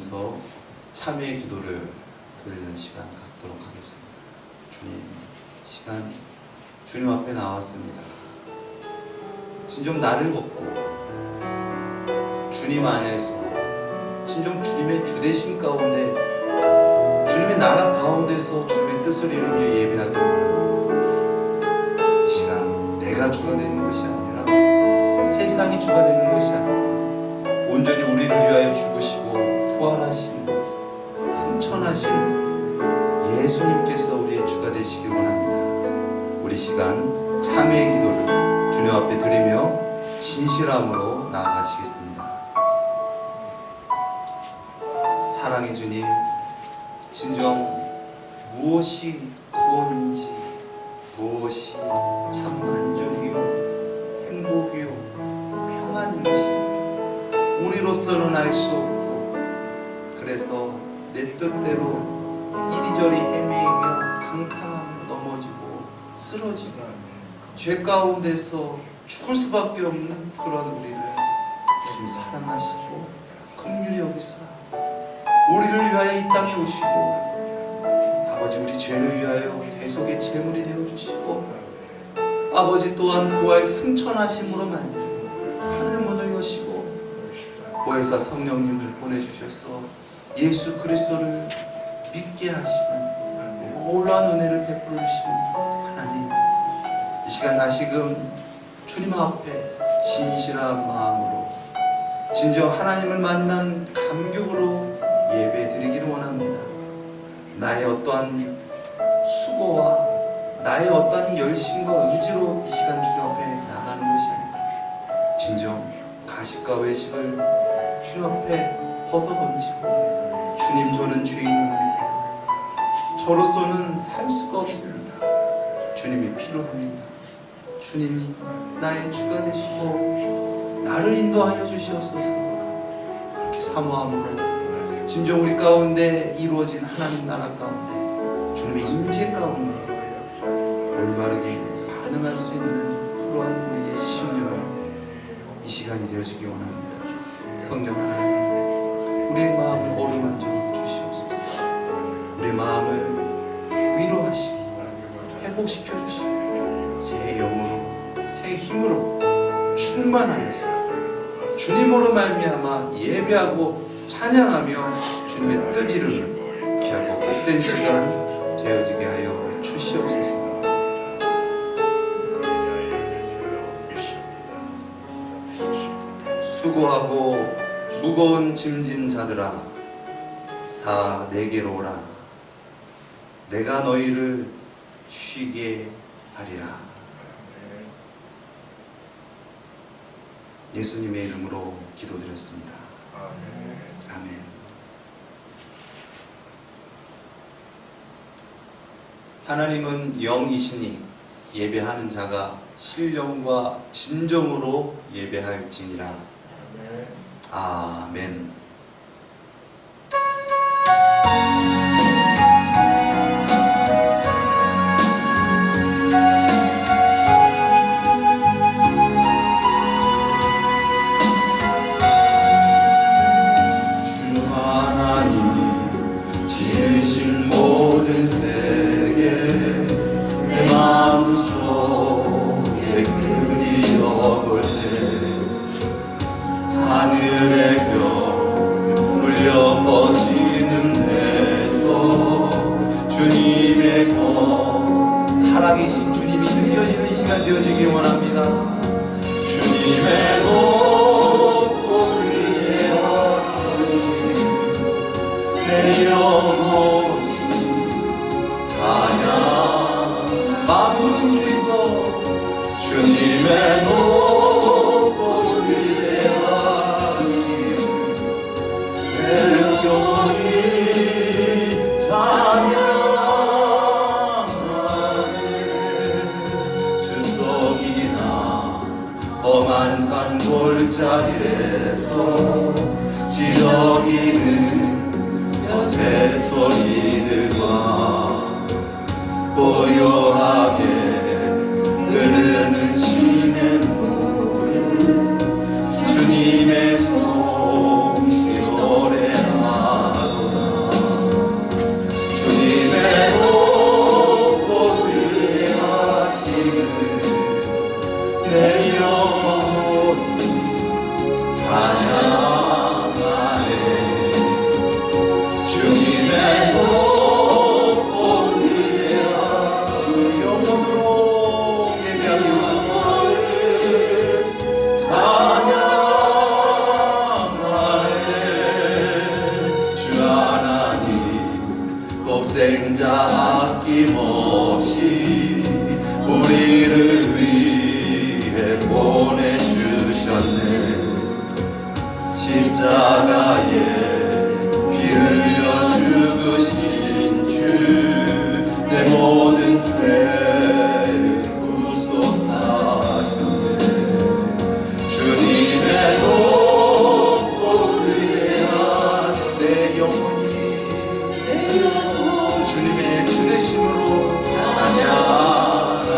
기도하면서 참회의 기도를 드리는 시간 갖도록 하겠습니다. 주님, 시간 주님 앞에 나왔습니다. 진정 나를 걷고 주님 안에서 진정 주님의 주되심 가운데 주님의 나라 가운데서 주님의 뜻을 이루며 예배하기를 원합니다. 이 시간 내가 주가 되는 것이 아니라 세상이 주가 되는 것이 아니라 온전히 우리를 위하여 죽으시고 부활하신 승천하신 예수님께서 우리의 주가 되시길 원합니다. 우리 시간 참회의 기도를 주님 앞에 드리며 진실함으로 나아가시겠습니다. 사랑의 주님, 진정 무엇이 구원인지, 무엇이 참 만족이요 행복이요 평안인지 우리로서는 알 수 없고, 그래서 내 뜻대로 이리저리 헤매이며 방탕하며 넘어지고 쓰러지고 죄 가운데서 죽을 수밖에 없는 그런 우리를 주님 사랑하시고 긍휼히 여기사 우리를 위하여 이 땅에 오시고, 아버지 우리 죄를 위하여 대속의 제물이 되어주시고, 아버지 또한 부활 승천하심으로 하늘 문을 여시고 보혜사 성령님을 보내주셔서 예수 그리스도를 믿게 하시는 놀라운 은혜를 베풀어 주시는 하나님, 이 시간 다시금 주님 앞에 진실한 마음으로 진정 하나님을 만난 감격으로 예배 드리기를 원합니다. 나의 어떠한 수고와 나의 어떠한 열심과 의지로 이 시간 주님 앞에 나가는 것이 아니라 진정 가식과 외식을 주님 앞에 벗어던지고, 주님 저는 죄인입니다. 저로서는 살 수가 없습니다. 주님이 필요합니다. 주님이 나의 주가 되시고 나를 인도하여 주시옵소서. 그렇게 사모함으로 진정 우리 가운데 이루어진 하나님 나라 가운데 주님의 임재 가운데 올바르게 반응할 수 있는 그러한 우리의 심령을 이 시간이 되어지기 원합니다. 성령 하나님, 우리의 마음을 어루만져 주시옵소서. 우리의 마음을 위로하시고 회복시켜 주시고 새 영으로 새 힘으로 충만하여서 주님으로 말미암아 예배하고 찬양하며 주님의 뜻 이루는 귀하고 복된 시간 되어지게 하여 주시옵소서. 수고하고 무거운 짐진 자들아, 다 내게로 오라. 내가 너희를 쉬게 하리라. 예수님의 이름으로 기도드렸습니다. 아멘. 하나님은 영이시니 예배하는 자가 신령과 진정으로 예배할지니라. 아멘. 하늘의 별 울려 퍼지는 데서 주님의 검 살아계신 주님이 느껴지는 이 시간 되어지기 원합니다. 주님의 높고 위에 내 영혼이 찬양 마음은 주이고 주님의 높고 위에 영원히 찬양하네. 수석이나 험한 산 골짜기에서 지저귀는 여새 소리들과 고요하게 흐르는 시냇물 주님의 솜씨 노래하네. 독생자 아낌없이 우리를 위해 보내주셨네. 십자가에 피 흘려 죽으신 주, 내 모든 죄를 구속하셨네. 주님의 높고 위대하신 내 영혼이 주님의 주되심으로 찬양하네.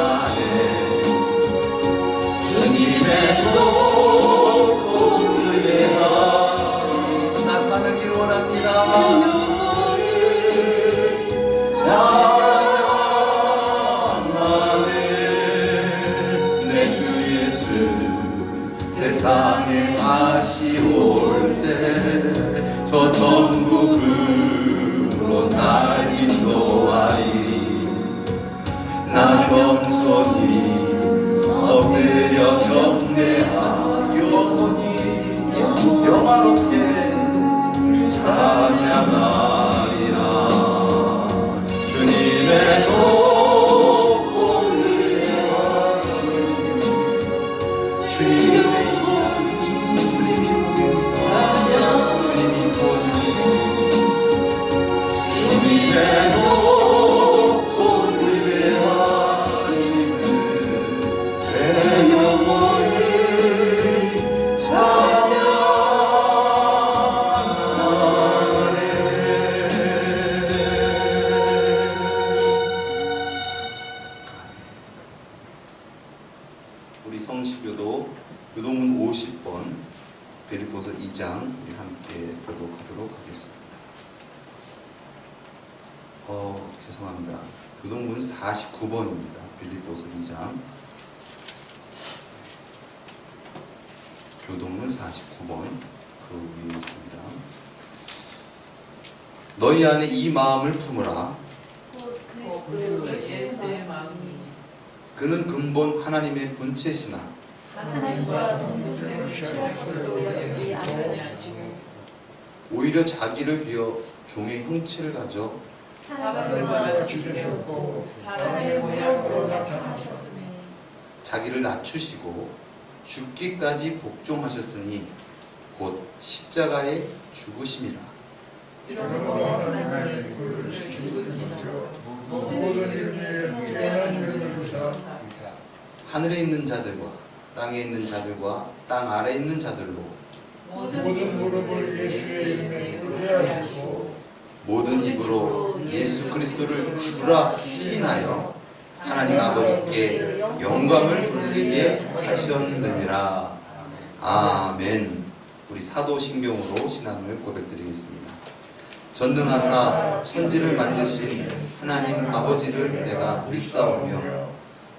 주님의 높고 위대하신 나타나길 원합니다. 찬양하네. 내 주 예수 세상에 다시 올 때 저 천국으로 날 인도하리. 나 겸손히 엎드려 경배하 영원히 영화롭게 찬양하리라. 주님의 높고 위대하신 주님이 주님의 높고 위대하심을 내 영혼이 찬양하네. 우리 성시교도 교동문 50번 빌립보서 2장 우리 함께 교독하도록 하겠습니다. 죄송합니다. 교동문 49번입니다. 빌립보서 2장. 교동문 49번 그 위에 있습니다. 너희 안에 이 마음을 품으라. 그는 근본 하나님의 본체시나 하나님과 동등됨을 취할 것으로 여기지 아니하시고 오히려 자기를 비워 종의 형체를 가져 사람을 받아주시려고 사람의 모양으로 나타나셨으니 자기를 낮추시고 죽기까지 복종하셨으니 곧 십자가에 죽으심이라. 이러므로 하나님의 그 지키기로 모든 일에 위대한 이름을 주사 하늘에 있는 자들과 땅에 있는 자들과 땅 아래에 있는 자들로 모든 무릎을 예수의 이름에 꿇게 모든 입으로 예수 그리스도를 주라 시인하여 하나님 아버지께 영광을 돌리게 하셨느니라. 아멘. 우리 사도신경으로 신앙을 고백드리겠습니다. 전능하사 천지를 만드신 하나님 아버지를 내가 믿사오며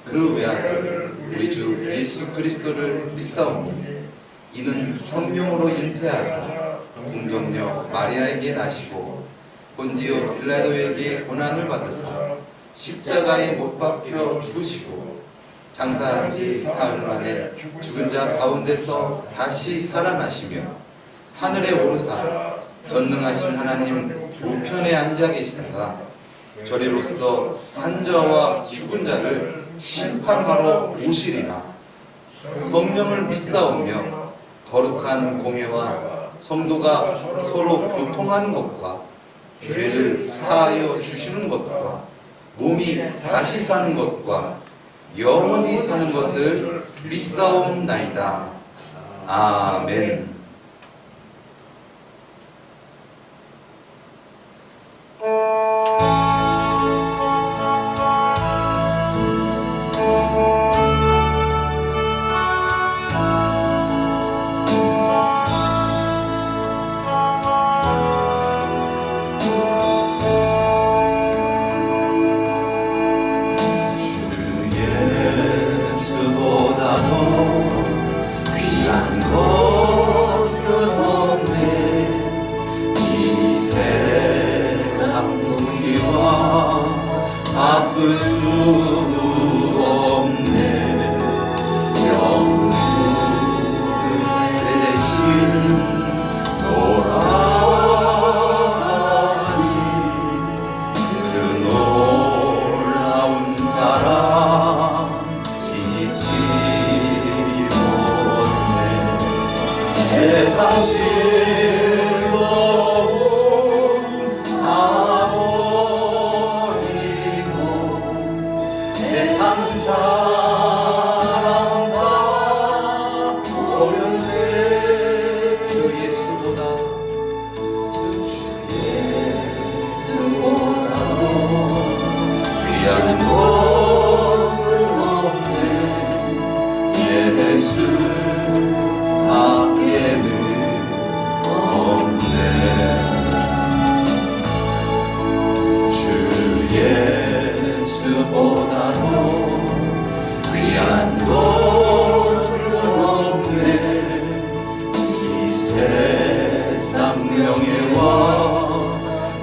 그 외아들 우리 주 예수 그리스도를 믿사오니 이는 성령으로 잉태하사 동정녀 마리아에게 나시고 본디오 빌라도에게 고난을 받으사 십자가에 못 박혀 죽으시고 장사한 지 사흘 만에 죽은 자 가운데서 다시 살아나시며 하늘에 오르사 전능하신 하나님 우편에 앉아 계시다가 저리로서 산자와 죽은 자를 심판하러 오시리라. 성령을 믿사오며 거룩한 공회와 성도가 서로 교통하는 것과 죄를 사하여 주시는 것과 몸이 다시 사는 것과 영원히 사는 것을 믿사옵나이다. 아멘.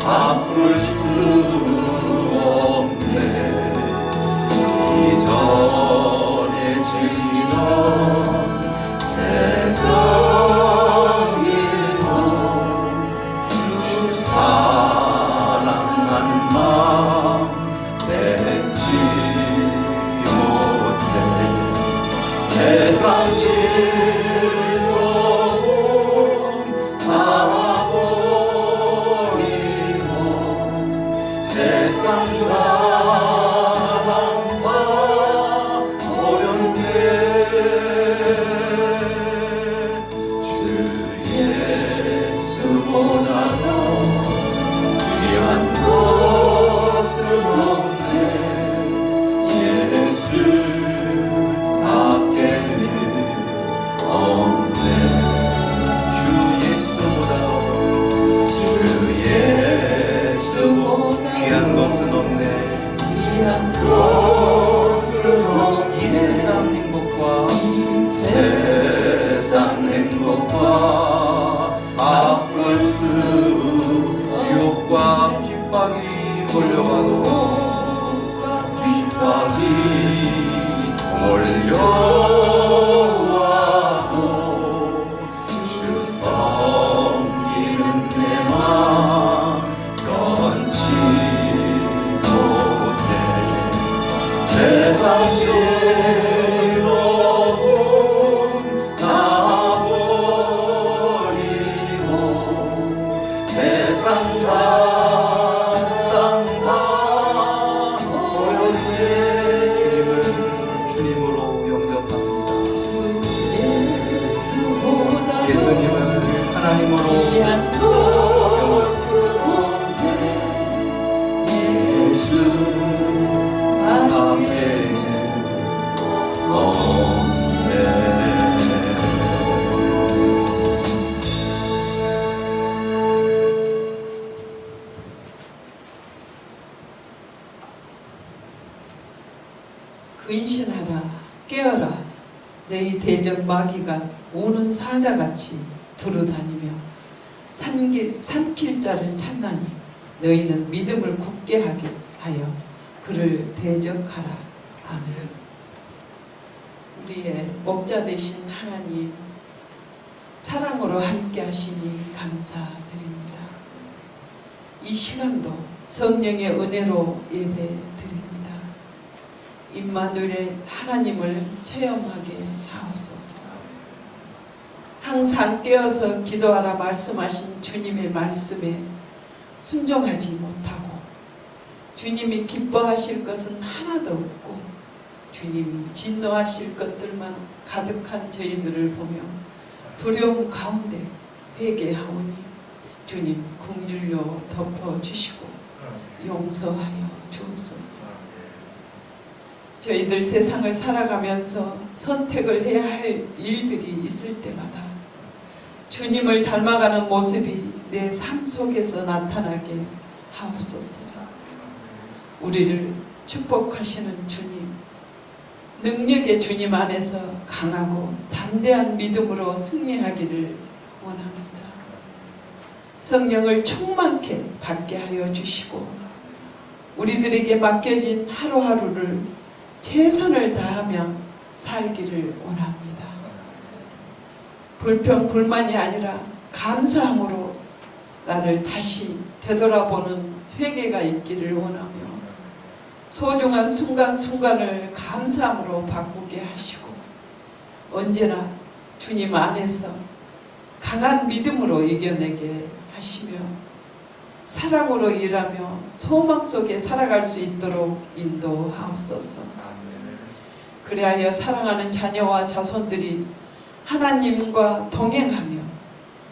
바꿀 수 없네. 이전에 즐기던 세상 일도 주 사랑하는 마음 맺지 못해. 세상 즐거움 다 버리고 세상 자랑과 어렵네. 주 예수보다도 귀한 것은 없네. 예수 밖에는 없네. 주 예수보다 귀한 것은 없네. 귀한 것은 없네. 이 세상 행복과 세상 행복과 바꿀 수 유혹과 핍박이 몰려와도 핍박이 몰려와도 주 섬기는 내 맘 변치 못해. 세상 즐거움 다 버리고 세상 자랑 다 버렸네. 주님은 주님으로 영접합니다. 예수님을 하나님으로 예수 밖에는 없네. 근신하라 깨어라 너희 대적 마귀가 오는 사자같이 두루다니며 삼킬 자를 찾나니 너희는 믿음을 굳게 하게 하여 그를 대적하라. 아멘. 우리의 목자 되신 하나님 사랑으로 함께 하시니 감사드립니다. 이 시간도 성령의 은혜로 예배 드립니다. 임마누엘 하나님을 체험하게 하옵소서. 항상 깨어서 기도하라 말씀하신 주님의 말씀에 순종하지 못하고 주님이 기뻐하실 것은 하나도 없고 주님이 진노하실 것들만 가득한 저희들을 보며 두려움 가운데 회개하오니 주님 긍휼로 덮어주시고 용서하여 주옵소서. 저희들 세상을 살아가면서 선택을 해야 할 일들이 있을 때마다 주님을 닮아가는 모습이 내 삶 속에서 나타나게 하옵소서. 우리를 축복하시는 주님, 능력의 주님 안에서 강하고 담대한 믿음으로 승리하기를 원합니다. 성령을 충만케 받게 하여 주시고 우리들에게 맡겨진 하루하루를 최선을 다하며 살기를 원합니다. 불평, 불만이 아니라 감사함으로 나를 다시 되돌아보는 회개가 있기를 원하며 소중한 순간순간을 감사함으로 바꾸게 하시고 언제나 주님 안에서 강한 믿음으로 이겨내게 하시며 사랑으로 일하며 소망 속에 살아갈 수 있도록 인도하옵소서. 그리하여 사랑하는 자녀와 자손들이 하나님과 동행하며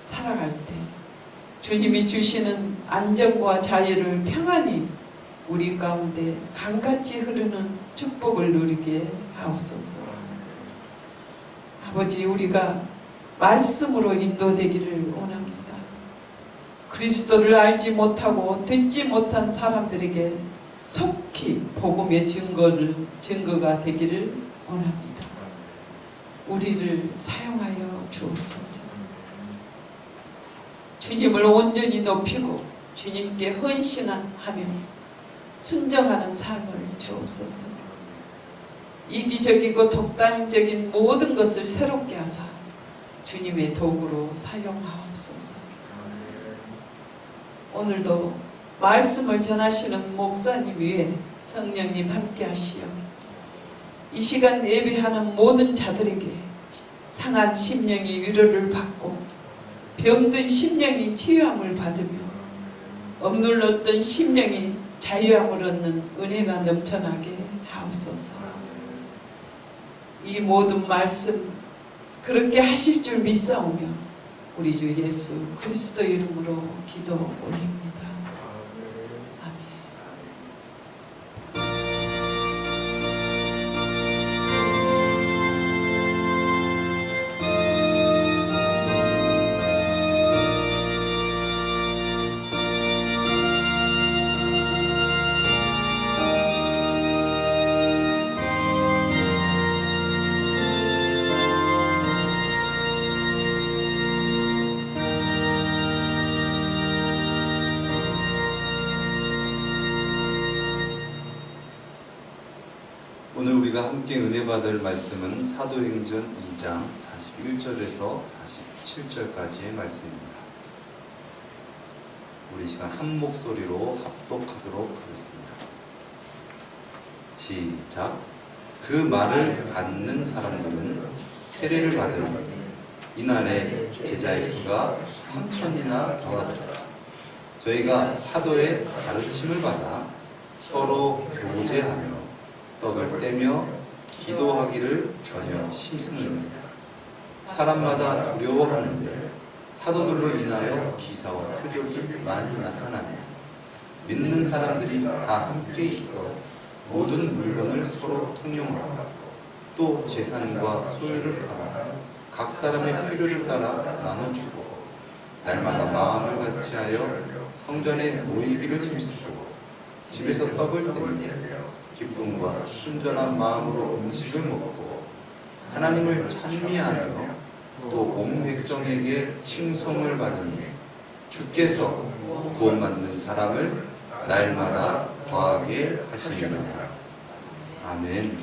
살아갈 때 주님이 주시는 안정과 자유를 평안히 우리 가운데 강같이 흐르는 축복을 누리게 하옵소서. 아버지, 우리가 말씀으로 인도되기를 원합니다. 그리스도를 알지 못하고 듣지 못한 사람들에게 속히 복음의 증거가 되기를 원합니다. 우리를 사용하여 주옵소서. 주님을 온전히 높이고 주님께 헌신하며 순종하는 삶을 주옵소서. 이기적이고 독단적인 모든 것을 새롭게 하사 주님의 도구로 사용하옵소서. 오늘도 말씀을 전하시는 목사님 위에 성령님 함께 하시어 이 시간 예배하는 모든 자들에게 상한 심령이 위로를 받고 병든 심령이 치유함을 받으며 억눌렀던 심령이 자유함을 얻는 은혜가 넘쳐나게 하옵소서. 이 모든 말씀 그렇게 하실 줄 믿사오며 우리 주 예수 그리스도 이름으로 기도 올립니다. 아멘. 오늘 우리가 함께 은혜 받을 말씀은 사도행전 2장 41절에서 47절까지의 말씀입니다. 우리 시간 한 목소리로 합독하도록 하겠습니다. 시작. 그 말을 받는 사람들은 세례를 받으니 이날에 제자의 수가 3,000이나 더하더라. 저희가 사도의 가르침을 받아 서로 교제하며 떡을 떼며 기도하기를 전혀 힘쓰느니라. 사람마다 두려워하는데 사도들로 인하여 기사와 표적이 많이 나타나네. 믿는 사람들이 다 함께 있어 모든 물건을 서로 통용하고 또 재산과 소유를 팔아 각 사람의 필요를 따라 나눠주고 날마다 마음을 같이하여 성전에 모이기를 힘쓰고 집에서 떡을 떼며 기쁨과 순전한 마음으로 음식을 먹고 하나님을 찬미하며 또 온 백성에게 칭송을 받으니 주께서 구원받는 사람을 날마다 더하게 하시리라. 아멘.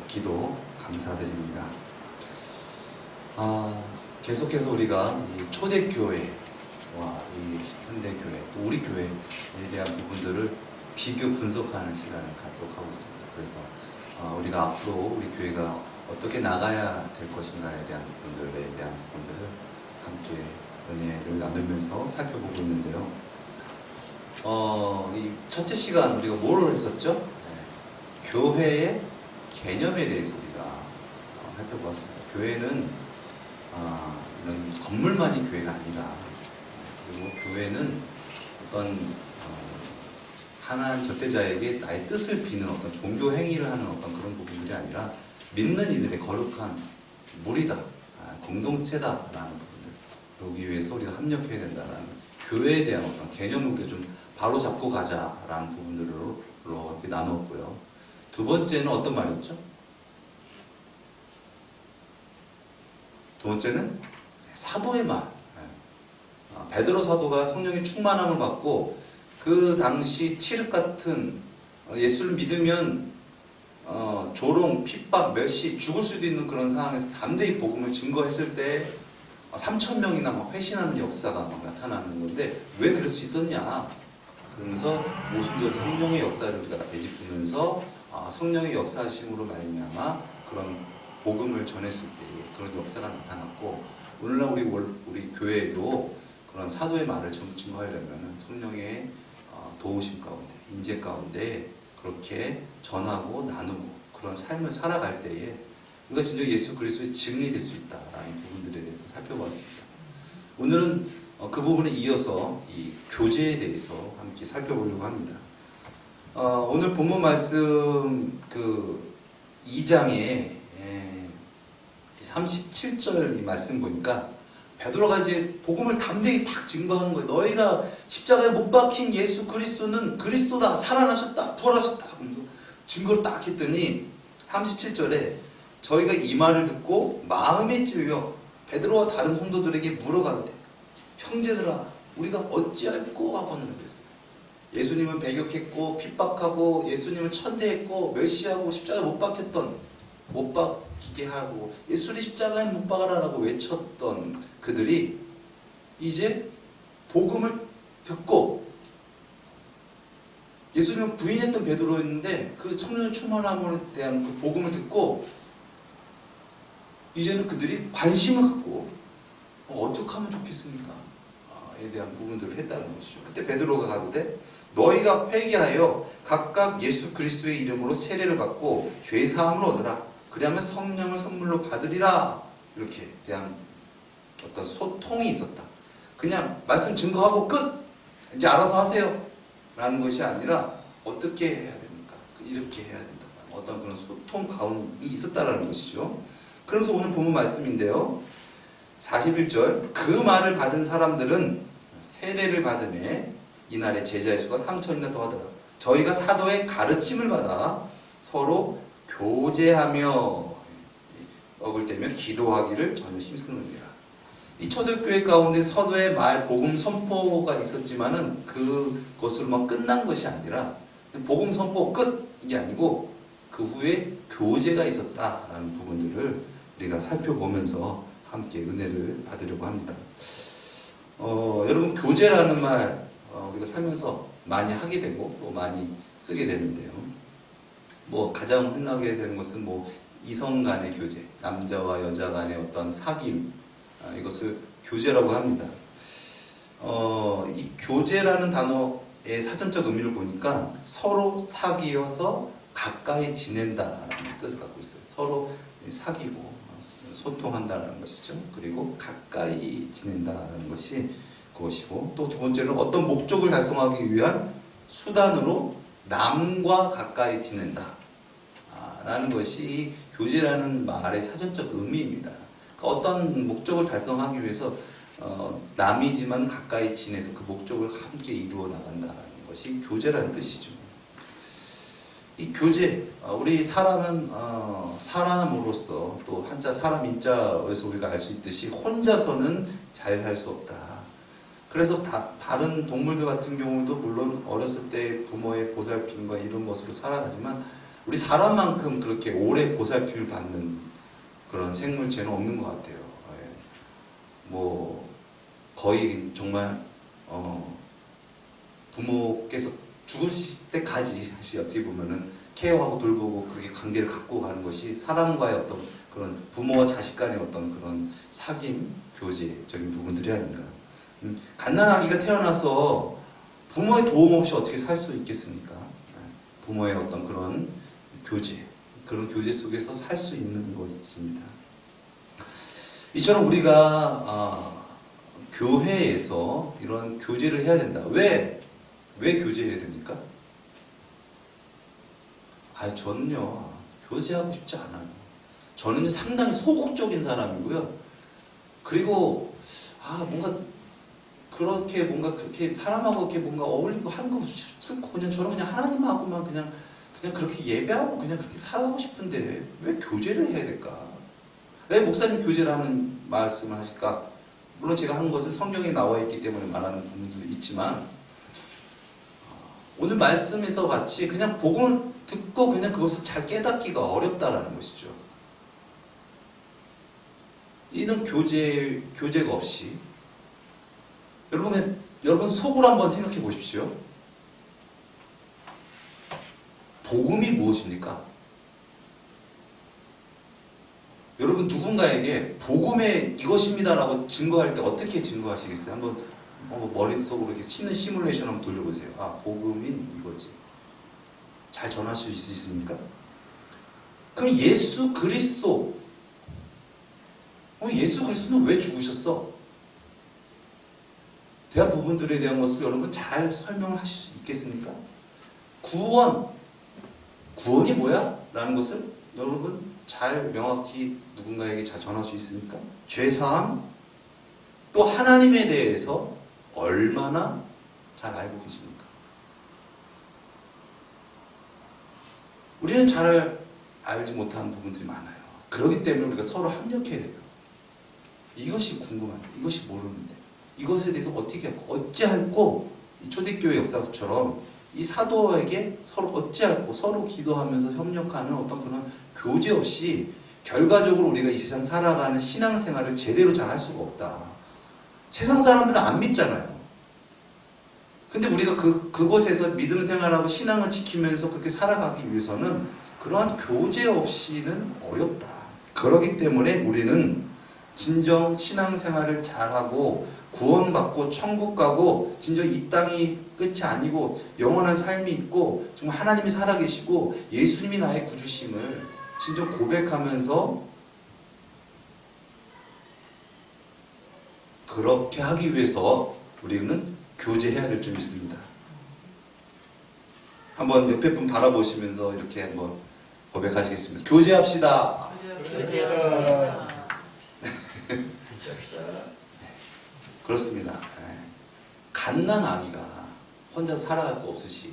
기도 감사드립니다. 계속해서 우리가 이 초대교회와 이 현대교회, 또 우리 교회에 대한 부분들을 비교 분석하는 시간을 갖도록 하고 있습니다. 그래서 우리가 앞으로 우리 교회가 어떻게 나가야 될 것인가에 대한 부분들에 대한 부분들을 함께 은혜를 나누면서 살펴보고 있는데요. 이 첫째 시간 우리가 뭘 했었죠? 네, 교회의 개념에 대해서 우리가 살펴보았습니다. 교회는 이런 건물만이 교회가 아니다. 그리고 교회는 어떤 하나님 절대자에게 나의 뜻을 비는 어떤 종교 행위를 하는 어떤 그런 부분들이 아니라 믿는 이들의 거룩한 무리다, 공동체다라는 부분들. 그러기 위해서 우리가 협력해야 된다라는 교회에 대한 어떤 개념을 우리가 좀 바로 잡고 가자라는 부분들로 이렇게 나눴고요. 두 번째는 어떤 말이었죠? 두 번째는 사도의 말. 베드로 사도가 성령의 충만함을 받고 그 당시 칠흑 같은 예수를 믿으면 조롱, 핍박, 멸시, 죽을 수도 있는 그런 상황에서 담대히 복음을 증거했을 때 3,000명이나 막 회신하는 역사가 막 나타나는 건데 왜 그럴 수 있었냐? 그러면서 오순절 성령의 역사를 우리가 되짚으면서 성령의 역사심으로 말미암아 그런 복음을 전했을 때 그런 역사가 나타났고 오늘날 우리 교회에도 그런 사도의 말을 증거하려면 성령의 도우심 가운데, 임재 가운데 그렇게 전하고 나누고 그런 삶을 살아갈 때에 우리가 진짜 예수 그리스도의 증인이 될 수 있다라는 부분들에 대해서 살펴봤습니다. 오늘은 그 부분에 이어서 이 교제에 대해서 함께 살펴보려고 합니다. 오늘 본문 말씀 그 2장에 37절 이 말씀 보니까 베드로가 이제 복음을 담대히 탁 증거하는 거예요. 너희가 십자가에 못 박힌 예수 그리스도는 그리스도다, 살아나셨다, 부활하셨다. 증거를 딱 했더니 37절에 저희가 이 말을 듣고 마음에 찔려 베드로와 다른 성도들에게 물어가는데 형제들아 우리가 어찌할꼬 하고는 그랬어요. 예수님은 배격했고 핍박하고 예수님을 천대했고 멸시하고 십자가에 못 박혔던 못 박히게 하고 예수를 십자가에 못 박아라라고 외쳤던 그들이 이제 복음을 듣고 예수님을 부인했던 베드로였는데 그 성령의 충만함에 대한 그 복음을 듣고 이제는 그들이 관심을 갖고 어떻게 하면 좋겠습니까? 에 대한 부분들을 했다는 것이죠. 그때 베드로가 가로되 너희가 회개하여 각각 예수 그리스도의 이름으로 세례를 받고 죄 사함을 얻으라. 그리하면 성령을 선물로 받으리라. 이렇게 대한 어떤 소통이 있었다. 그냥 말씀 증거하고 끝! 이제 알아서 하세요. 라는 것이 아니라 어떻게 해야 됩니까? 이렇게 해야 된다. 어떤 그런 소통 가운이 있었다라는 것이죠. 그러면서 오늘 본문 말씀인데요. 41절 그 말을 받은 사람들은 세례를 받음에 이날의 제자의 수가 3,000이나 더하더라. 저희가 사도의 가르침을 받아 서로 교제하며 먹을 때면 기도하기를 전혀 힘쓰느니라. 이 초대교회 가운데 서도의 말 복음 선포가 있었지만은 그것으로만 끝난 것이 아니라 복음 선포 끝 이게 아니고 그 후에 교제가 있었다라는 부분들을 우리가 살펴보면서 함께 은혜를 받으려고 합니다. 여러분 교제라는 말 우리가 살면서 많이 하게 되고 또 많이 쓰게 되는데요. 뭐 가장 흔하게 되는 것은 뭐 이성 간의 교제, 남자와 여자 간의 어떤 사귐 이것을 교제라고 합니다. 이 교제라는 단어의 사전적 의미를 보니까 서로 사귀어서 가까이 지낸다라는 뜻을 갖고 있어요. 서로 사귀고 소통한다는 것이죠. 그리고 가까이 지낸다는 것이 그것이고 또 두 번째는 어떤 목적을 달성하기 위한 수단으로 남과 가까이 지낸다 라는 것이 교제라는 말의 사전적 의미입니다. 그러니까 어떤 목적을 달성하기 위해서 남이지만 가까이 지내서 그 목적을 함께 이루어 나간다는 것이 교제라는 뜻이죠. 이 교제, 우리 사람은 사람으로서 또 한자 사람 인자에서 우리가 알 수 있듯이 혼자서는 잘 살 수 없다. 그래서 다른 동물들 같은 경우도 물론 어렸을 때 부모의 보살핌과 이런 것으로 살아가지만 우리 사람만큼 그렇게 오래 보살핌을 받는 그런 생물체는 없는 것 같아요. 예. 뭐 거의 정말 부모께서 죽으실 때까지 사실 어떻게 보면은 케어하고 돌보고 그렇게 관계를 갖고 가는 것이 사람과의 어떤 그런 부모와 자식 간의 어떤 그런 사귐, 교제적인 부분들이 아닌가. 갓난아기가 태어나서 부모의 도움 없이 어떻게 살 수 있겠습니까? 부모의 어떤 그런 교제, 그런 교제 속에서 살 수 있는 것입니다. 이처럼 우리가 교회에서 이런 교제를 해야 된다. 왜 교제해야 됩니까? 저는요, 교제하고 싶지 않아요. 저는 상당히 소극적인 사람이고요. 그리고, 그렇게 사람하고 이렇게 뭔가 어울리고 하는 거 싫고, 저는 그냥 하나님하고만 그냥 그렇게 예배하고 그냥 그렇게 살아가고 싶은데, 왜 교제를 해야 될까? 왜 목사님 교제라는 말씀을 하실까? 물론 제가 한 것은 성경에 나와 있기 때문에 말하는 부분도 있지만, 오늘 말씀에서 같이 그냥 복음을 듣고 그냥 그것을 잘 깨닫기가 어렵다라는 것이죠. 이런 교제가 없이 여러분 속으로 한번 생각해 보십시오. 복음이 무엇입니까? 여러분 누군가에게 복음의 이것입니다라고 증거할 때 어떻게 증거하시겠어요? 한번 머릿속으로 이렇게 시뮬레이션 한번 돌려보세요. 복음이 이거지. 잘 전할 수 있습니까? 그럼 예수 그리스도는 왜 죽으셨어? 대한 부분들에 대한 것을 여러분 잘 설명을 하실 수 있겠습니까? 구원이 뭐야? 라는 것을 여러분 잘 명확히 누군가에게 잘 전할 수 있습니까? 죄사함, 또 하나님에 대해서 얼마나 잘 알고 계십니까? 우리는 잘 알지 못하는 부분들이 많아요. 그렇기 때문에 우리가 서로 합력해야 돼요. 이것이 궁금한데, 이것이 모르는데, 이것에 대해서 어떻게 할고 어찌할고, 이 초대교회 역사처럼 이 사도에게 서로 어찌할고 서로 기도하면서 협력하는 어떤 그런 교제 없이 결과적으로 우리가 이 세상 살아가는 신앙생활을 제대로 잘 할 수가 없다. 세상 사람들은 안 믿잖아요. 근데 우리가 그곳에서 믿음 생활하고 신앙을 지키면서 그렇게 살아가기 위해서는 그러한 교제 없이는 어렵다. 그렇기 때문에 우리는 진정 신앙생활을 잘하고 구원받고 천국 가고 진정 이 땅이 끝이 아니고 영원한 삶이 있고 정말 하나님이 살아계시고 예수님이 나의 구주심을 진정 고백하면서 그렇게 하기 위해서 우리는 교제해야 될 줄 믿습니다. 한번 옆에 분 바라보시면서 이렇게 한번 고백하시겠습니다. 교제합시다. 그렇습니다. 갓난 아기가 혼자 살아갈 수 없으시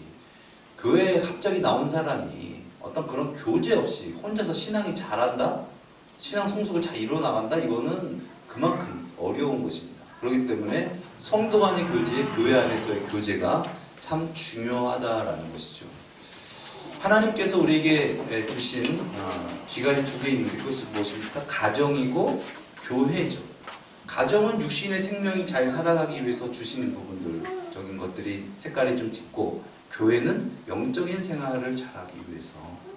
교회에 갑자기 나온 사람이 어떤 그런 교제 없이 혼자서 신앙이 잘한다? 신앙 성숙을 잘 이뤄나간다? 이거는 그만큼 어려운 것입니다. 그렇기 때문에 성도 간의 교제, 교회 안에서의 교제가 참 중요하다라는 것이죠. 하나님께서 우리에게 주신 기간이 두 개 있는데 그것이 무엇입니까? 가정이고 교회죠. 가정은 육신의 생명이 잘 살아가기 위해서 주시는 부분들적인 것들이 색깔이 좀 짙고, 교회는 영적인 생활을 잘하기 위해서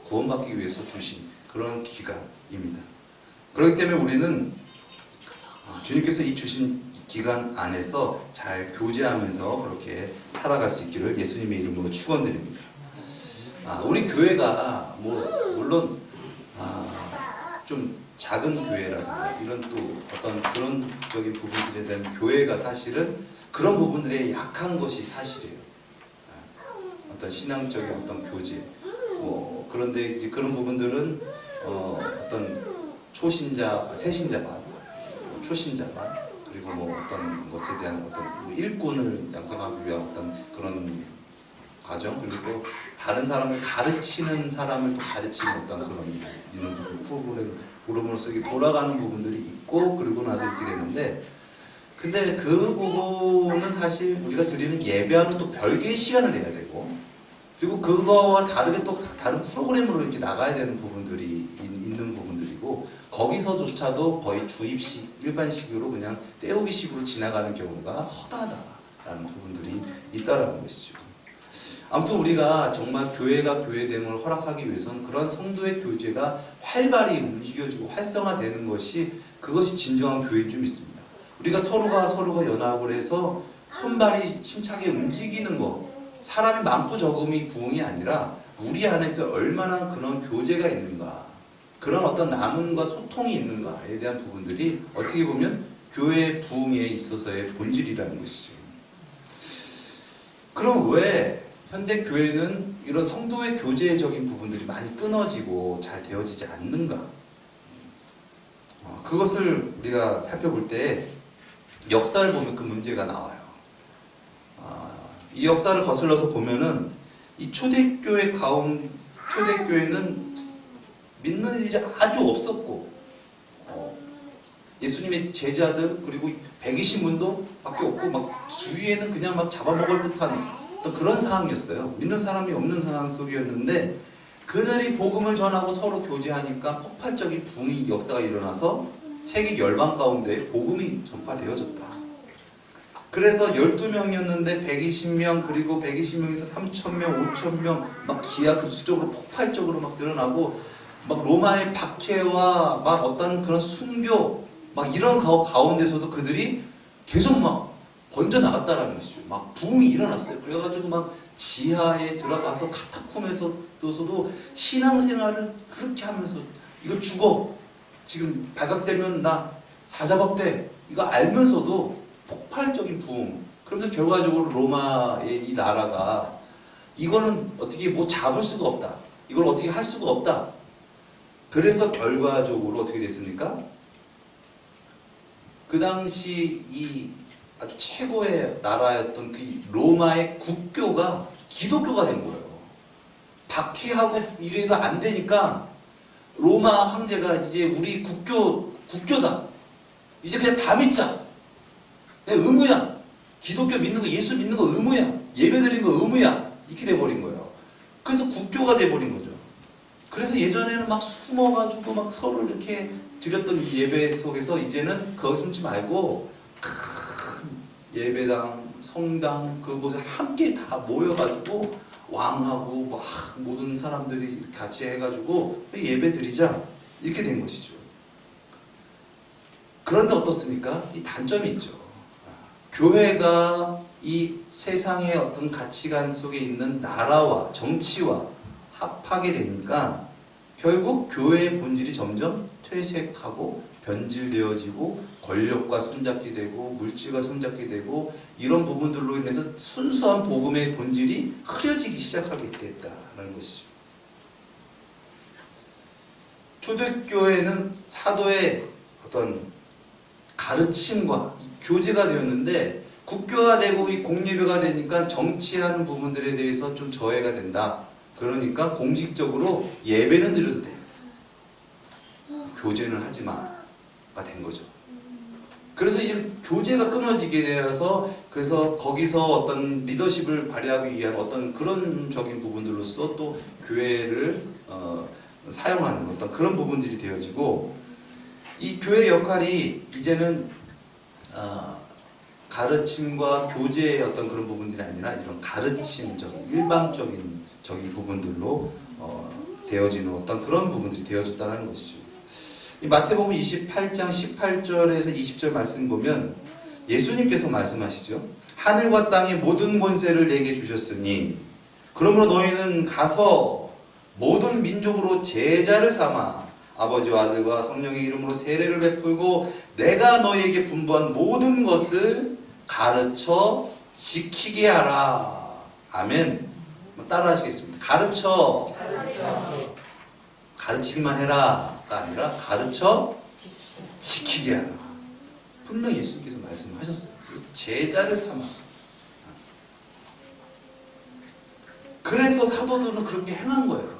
구원받기 위해서 주신 그런 기간입니다. 그렇기 때문에 우리는 주님께서 이 주신 기간 안에서 잘 교제하면서 그렇게 살아갈 수 있기를 예수님의 이름으로 축원드립니다. 우리 교회가 물론 좀 작은 교회라든가 이런 또 어떤 그런 적인 부분들에 대한 교회가 사실은 그런 부분들에 약한 것이 사실이에요. 어떤 신앙적인 어떤 교제, 그런데 이제 그런 부분들은 어떤 새신자만, 초신자만, 그리고 어떤 것에 대한 어떤 일꾼을 양성하기 위한 어떤 그런 과정, 그리고 또 다른 사람을 가르치는 사람을 또 가르치는 어떤 그런 있는 프로그램으로서 이게 돌아가는 부분들이 있고, 그러고 나서 이렇게 되는데, 근데 그 부분은 사실 우리가 드리는 예배와는 또 별개의 시간을 내야 되고, 그리고 그거와 다르게 또 다른 프로그램으로 이렇게 나가야 되는 부분들이 있는 부분들이고, 거기서조차도 거의 주입식, 일반식으로 그냥 때우기식으로 지나가는 경우가 허다하다라는 부분들이 있다라는 것이죠. 아무튼 우리가 정말 교회가 교회됨을 허락하기 위해서는 그런 성도의 교제가 활발히 움직여지고 활성화되는 것이, 그것이 진정한 교회인 줄 믿습니다. 우리가 서로가 연합을 해서 손발이 힘차게 움직이는 것, 사람이 많고 적음이 부흥이 아니라 우리 안에서 얼마나 그런 교제가 있는가, 그런 어떤 나눔과 소통이 있는가에 대한 부분들이 어떻게 보면 교회의 부흥에 있어서의 본질이라는 것이죠. 그럼 왜 현대 교회는 이런 성도의 교제적인 부분들이 많이 끊어지고 잘 되어지지 않는가? 그것을 우리가 살펴볼 때 역사를 보면 그 문제가 나와요. 이 역사를 거슬러서 보면은 이 초대교회는 믿는 일이 아주 없었고, 예수님의 제자들 그리고 120문도 밖에 없고, 막 주위에는 그냥 막 잡아먹을 듯한 어떤 그런 상황이었어요. 믿는 사람이 없는 상황 속이었는데, 그들이 복음을 전하고 서로 교제하니까 폭발적인 부흥의 역사가 일어나서 세계 열방 가운데 복음이 전파되어졌다. 그래서 12명이었는데 120명, 그리고 120명에서 3,000명, 5,000명 막 기하급수적으로 폭발적으로 막 드러나고, 막 로마의 박해와 막 어떤 그런 순교 막 이런 가운데서도 그들이 계속 막 번져 나갔다라는 것이죠. 막 부흥이 일어났어요. 그래가지고 막 지하에 들어가서 카타콤에서도 신앙생활을 그렇게 하면서, 이거 죽어, 지금 발각되면 나 사자박대, 이거 알면서도 폭발적인 부흥. 그러면서 결과적으로 로마의 이 나라가 이거는 어떻게 뭐 잡을 수가 없다, 이걸 어떻게 할 수가 없다. 그래서 결과적으로 어떻게 됐습니까? 그 당시 이 아주 최고의 나라였던 그 로마의 국교가 기독교가 된 거예요. 박해하고 이래도 안 되니까 로마 황제가 이제 우리 국교다, 이제 그냥 다 믿자, 그냥 의무야, 기독교 믿는 거, 예수 믿는 거 의무야, 예배 드리는 거 의무야, 이렇게 돼버린 거예요. 그래서 국교가 돼버린 거죠. 그래서 예전에는 막 숨어가지고 막 서로 이렇게 드렸던 이 예배 속에서 이제는 거기 숨지 말고 큰 예배당, 성당 그곳에 함께 다 모여가지고 왕하고 막 모든 사람들이 같이 해가지고 예배 드리자, 이렇게 된 것이죠. 그런데 어떻습니까? 이 단점이 있죠. 교회가 이 세상의 어떤 가치관 속에 있는 나라와 정치와 합하게 되니까 결국 교회의 본질이 점점 퇴색하고 변질되어지고, 권력과 손잡게 되고 물질과 손잡게 되고, 이런 부분들로 인해서 순수한 복음의 본질이 흐려지기 시작하게 됐다는 것이죠. 초대교회는 사도의 어떤 가르침과 교제가 되었는데, 국교가 되고 이 공예배가 되니까 정치하는 부분들에 대해서 좀 저해가 된다. 그러니까 공식적으로 예배는 드려도 돼, 교제는 하지 마가 된 거죠. 그래서 이 교제가 끊어지게 되어서, 그래서 거기서 어떤 리더십을 발휘하기 위한 어떤 그런적인 부분들로서 또 교회를 사용하는 어떤 그런 부분들이 되어지고, 이 교회 역할이 이제는 가르침과 교제의 어떤 그런 부분들이 아니라 이런 가르침적인 일방적인 부분들로 되어지는 어떤 그런 부분들이 되어졌다는 것이죠. 이 마태복음 28장 18절에서 20절 말씀 보면 예수님께서 말씀하시죠. 하늘과 땅의 모든 권세를 내게 주셨으니 그러므로 너희는 가서 모든 민족으로 제자를 삼아 아버지와 아들과 성령의 이름으로 세례를 베풀고 내가 너희에게 분부한 모든 것을 가르쳐 지키게 하라. 아멘. 따라 하시겠습니다. 가르치기만 해라가 아니라 가르쳐 지키게 하라. 분명히 예수님께서 말씀하셨어요. 제자를 삼아. 그래서 사도들은 그렇게 행한 거예요.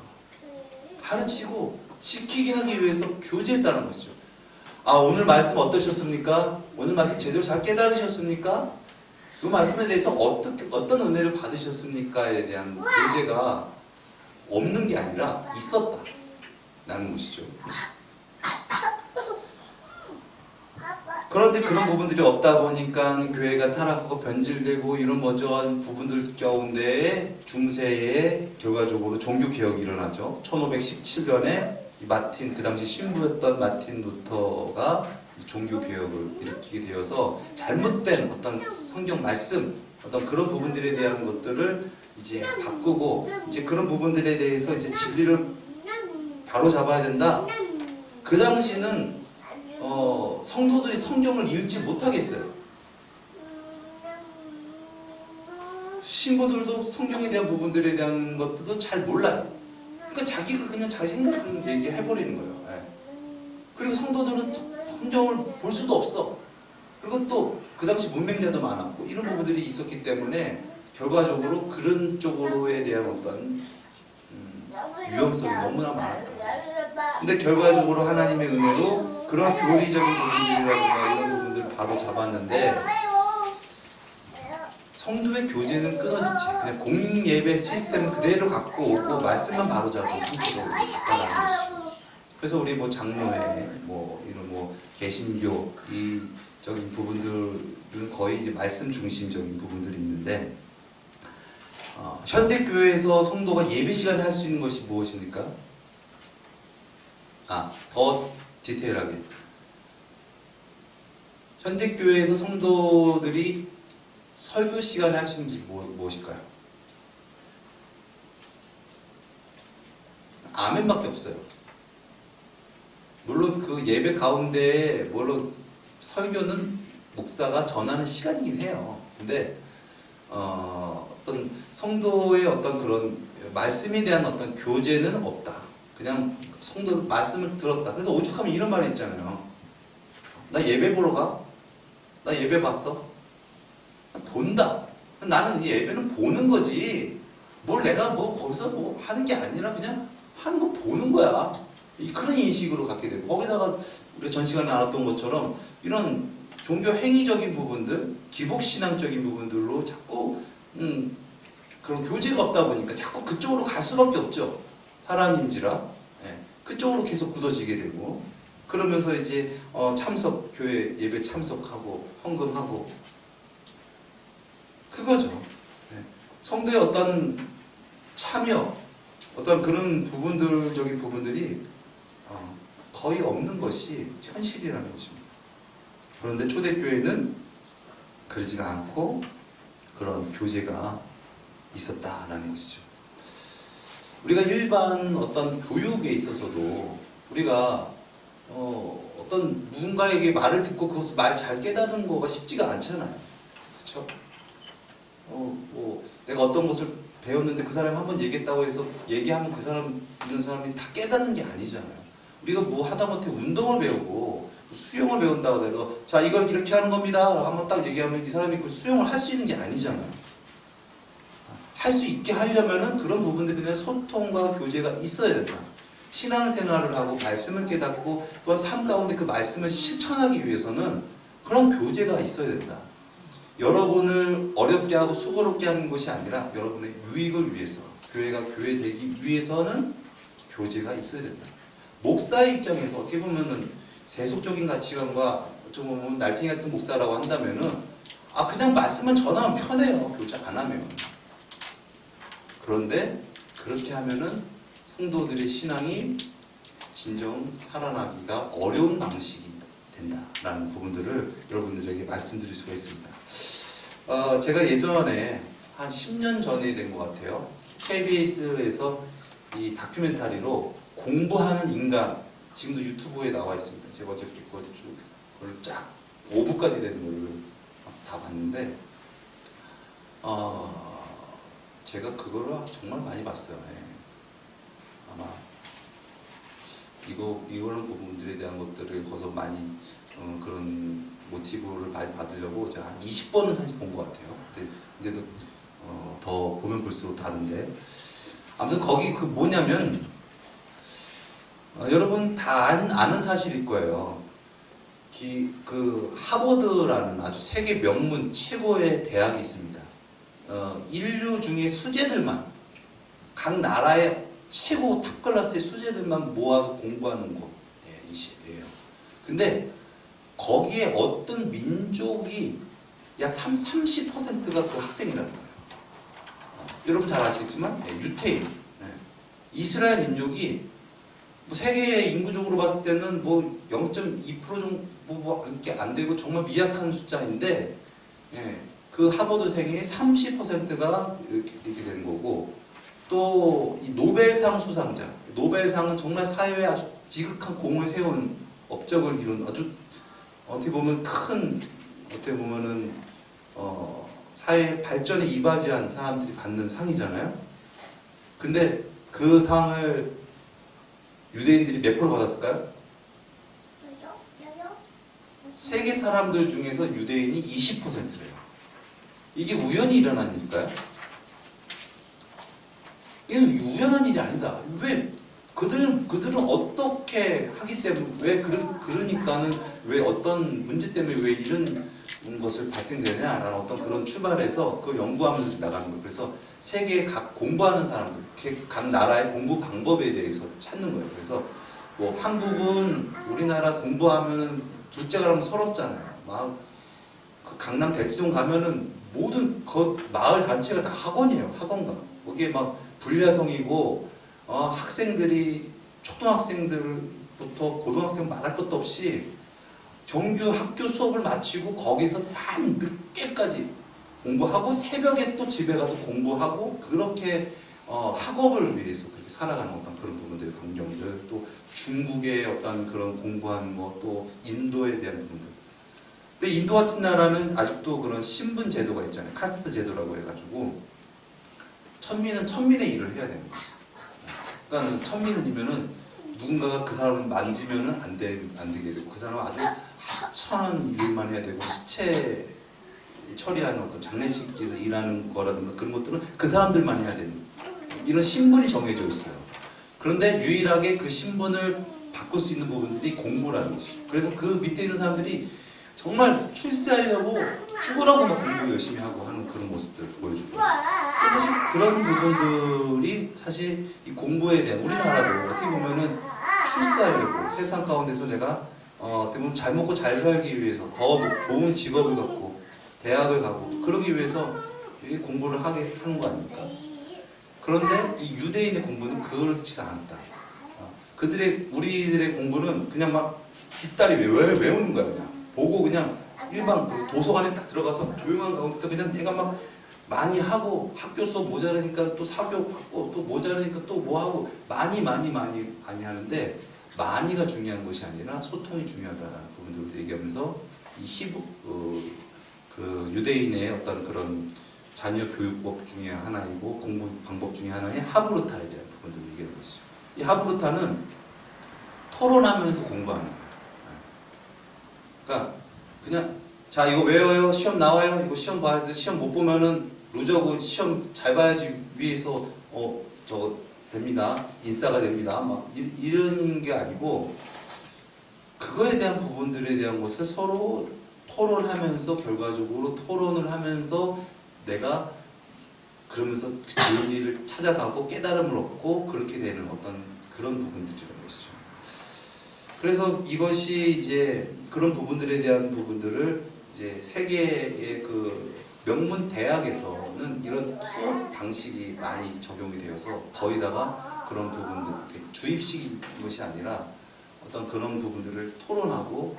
가르치고 지키게 하기 위해서 교제했다는 것이죠. 오늘 말씀 어떠셨습니까? 오늘 말씀 제대로 잘 깨달으셨습니까? 이 말씀에 대해서 어떤 은혜를 받으셨습니까에 대한 교제가 없는 게 아니라 있었다라는 것이죠. 그런데 그런 부분들이 없다 보니까 교회가 타락하고 변질되고 이런 먼저한 부분들 가운데 중세에 결과적으로 종교개혁이 일어나죠. 1517년에 마틴, 그 당시 신부였던 마틴 루터가 종교개혁을 일으키게 되어서 잘못된 어떤 성경 말씀, 어떤 그런 부분들에 대한 것들을 이제 바꾸고 이제 그런 부분들에 대해서 이제 진리를 바로 잡아야 된다. 그 당시는 성도들이 성경을 읽지 못하겠어요. 신부들도 성경에 대한 부분들에 대한 것들도 잘 몰라요. 그러니까 자기가 그냥 자기 생각을 얘기해버리는 거예요. 예. 그리고 성도들은 성경을 볼 수도 없어. 그리고 또 그 당시 문맹자도 많았고 이런 부분들이 있었기 때문에 결과적으로 그런 쪽으로에 대한 어떤 위험성이 너무나 많았다. 근데 결과적으로 하나님의 은혜로 그런 교리적인 부분들이라든가 이런 부분들을 바로 잡았는데 성도의 교제는 끊어지지. 그냥 공예배 시스템 그대로 갖고 오고 말씀만 바로 잡은 상태로 갔다라는 것이죠. 그래서 우리 뭐 장로회, 뭐 이런 뭐 개신교 이적인 부분들은 거의 이제 말씀 중심적인 부분들이 있는데 현대 교회에서 성도가 예배 시간에 할 수 있는 것이 무엇입니까? 더 디테일하게. 현대 교회에서 성도들이 설교 시간에 할 수 있는 게 무엇일까요? 아멘밖에 없어요. 물론 그 예배 가운데 물론 설교는 목사가 전하는 시간이긴 해요. 근데 어떤 성도의 어떤 그런 말씀에 대한 어떤 교제는 없다. 그냥 성도 말씀을 들었다. 그래서 오죽하면 이런 말이 있잖아요. 나 예배 보러 가? 나 예배 봤어? 본다. 나는 이 예배는 보는 거지. 뭘 내가 뭐 거기서 뭐 하는 게 아니라 그냥 하는 거 보는 거야. 그런 인식으로 갖게 되고 거기다가 우리가 전 시간에 알았던 것처럼 이런 종교 행위적인 부분들, 기복신앙적인 부분들로 자꾸 그런 교제가 없다 보니까 자꾸 그쪽으로 갈 수밖에 없죠. 사람인지라 그쪽으로 계속 굳어지게 되고 그러면서 이제 교회 예배 참석하고 헌금하고 그거죠. 성도의 어떤 참여, 어떤 그런 부분들적인 부분들이 거의 없는 것이 현실이라는 것입니다. 그런데 초대교회는 그러지가 않고 그런 교제가 있었다라는 것이죠. 우리가 일반 어떤 교육에 있어서도 우리가 어떤 누군가에게 말을 듣고 그것을 말 잘 깨달은 거가 쉽지가 않잖아요. 그렇죠? 뭐 내가 어떤 것을 배웠는데 그 사람이 한번 얘기했다고 해서 얘기하면 그 사람 있는 사람이 다 깨닫는 게 아니잖아요. 우리가 뭐 하다못해 운동을 배우고 수영을 배운다고 해서 자 이걸 이렇게 하는 겁니다 라고 한번 딱 얘기하면 이 사람이 그 수영을 할 수 있는 게 아니잖아요. 할 수 있게 하려면은 그런 부분들에 대한 소통과 교제가 있어야 된다. 신앙생활을 하고 말씀을 깨닫고 또한 삶 가운데 그 말씀을 실천하기 위해서는 그런 교제가 있어야 된다. 여러분을 어렵게 하고 수고롭게 하는 것이 아니라 여러분의 유익을 위해서 교회가 교회되기 위해서는 교제가 있어야 된다. 목사의 입장에서 어떻게 보면은 세속적인 가치관과 좀 보면 날팽이 같은 목사라고 한다면은 그냥 말씀만 전하면 편해요. 교제 안 하면. 그런데 그렇게 하면은 성도들의 신앙이 진정 살아나기가 어려운 방식이 된다라는 부분들을 여러분들에게 말씀드릴 수가 있습니다. 제가 예전에 한 10년 전에 된 것 같아요. KBS에서 이 다큐멘터리로 공부하는 인간, 지금도 유튜브에 나와 있습니다. 제가 어저께 그걸 쫙 5부까지 되는 걸 다 봤는데 제가 그거를 정말 많이 봤어요. 아마 이거는 부분들에 대한 것들을 거기서 많이 그런 모티브를 많이 받으려고 제가 한 20번은 사실 본 것 같아요. 근데도 더 보면 볼수록 다른데 아무튼 거기 그 뭐냐면 여러분 다 아는 사실일 거예요. 그 하버드라는 아주 세계 명문 최고의 대학이 있습니다. 인류 중에 수재들만 각 나라의 최고 탑클래스의 수재들만 모아서 공부하는 곳이에요. 근데 거기에 어떤 민족이 약 30%가 그 학생이라는 거예요. 여러분 잘 아시겠지만 유태인, 이스라엘 민족이 뭐 세계 인구적으로 봤을 때는 뭐 0.2% 정도밖에 안 되고 정말 미약한 숫자인데 그 하버드생의 30%가 이렇게 되는 거고, 또 이 노벨상 수상자, 노벨상은 정말 사회에 아주 지극한 공을 세운 업적을 이룬 아주 어떻게 보면 어떻게 보면은 사회 발전에 이바지한 사람들이 받는 상이잖아요. 근데 그 상을 유대인들이 몇 프로 받았을까요? 세계 사람들 중에서 유대인이 20%래요. 이게 우연히 일어난 일일까요? 이건 우연한 일이 아니다. 왜 그들은 어떻게 하기 때문에 그러니까는 왜 어떤 문제 때문에 왜 이런 것을 발생되냐라는 어떤 그런 출발에서 그 연구하면서 나가는 거예요. 그래서 세계 각 공부하는 사람들, 각 나라의 공부 방법에 대해서 찾는 거예요. 그래서 뭐 한국은 우리나라 공부하면은 둘째가 그러면 서럽잖아요. 막 그 강남 대치동 가면은 모든 그 마을 자체가 다 학원이에요. 학원가. 거기에 막 불야성이고 학생들이 초등학생들부터 고등학생 말할 것도 없이 정규 학교 수업을 마치고 거기서 많이 늦게까지 공부하고 새벽에 또 집에 가서 공부하고 그렇게 학업을 위해서 그렇게 살아가는 어떤 그런 부분들, 광경들, 또 중국의 어떤 그런 공부한 또 인도에 대한 부분들. 근데 인도 같은 나라는 아직도 그런 신분 제도가 있잖아요. 카스트 제도라고 해가지고 천민은 천민의 일을 해야 됩니다. 그러니까 천민이면은 누군가가 그 사람을 만지면은 안 되게 되고 그 사람은 아주 하찮은 일만 해야 되고 시체 처리하는 어떤 장례식에서 일하는 거라든가 그런 것들은 그 사람들만 해야 되는 이런 신분이 정해져 있어요. 그런데 유일하게 그 신분을 바꿀 수 있는 부분들이 공부라는 것이죠. 그래서 그 밑에 있는 사람들이 정말 출세하려고 죽으라고 막 공부 열심히 하고 하는 그런 모습들을 보여주고, 사실 그런 부분들이 사실 이 공부에 대한 우리나라도 어떻게 보면은 출세하려고 세상 가운데서 내가 어떻게 보면 잘 먹고 잘 살기 위해서 더 좋은 직업을 갖고 대학을 가고 그러기 위해서 공부를 하는 거 아닙니까? 그런데 이 유대인의 공부는 그렇지가 않다. 우리들의 공부는 그냥 막 뒷다리 외우는 거야. 그냥 보고 그냥 일반 도서관에 딱 들어가서 조용한 가운데서 그냥 내가 막 많이 하고 학교 수업 모자라니까 또 사교하고 또 모자라니까 또 뭐 하고 많이 하는데 많이가 중요한 것이 아니라 소통이 중요하다는 부분들을 얘기하면서 이 그 유대인의 어떤 그런 자녀 교육법 중에 하나이고 공부 방법 중에 하나의 하브루타에 대한 부분들을 얘기하는 것이죠. 이 하브루타는 토론하면서 공부하는 거예요. 그러니까 그냥 자 이거 외워요, 시험 나와요, 이거 시험 봐야 돼, 시험 못 보면은 루저고 시험 잘 봐야지 위해서 저거 됩니다, 인싸가 됩니다, 막 이런 게 아니고 그거에 대한 부분들에 대한 것을 서로 토론하면서 결과적으로 토론을 하면서 내가 그러면서 진리를 찾아가고 깨달음을 얻고 그렇게 되는 어떤 그런 부분들이라는 것이죠. 그래서 이것이 이제 그런 부분들에 대한 부분들을 이제 세계의 그 명문 대학에서는 이런 수업 방식이 많이 적용이 되어서 거의다가 그런 부분들 주입식인 것이 아니라 어떤 그런 부분들을 토론하고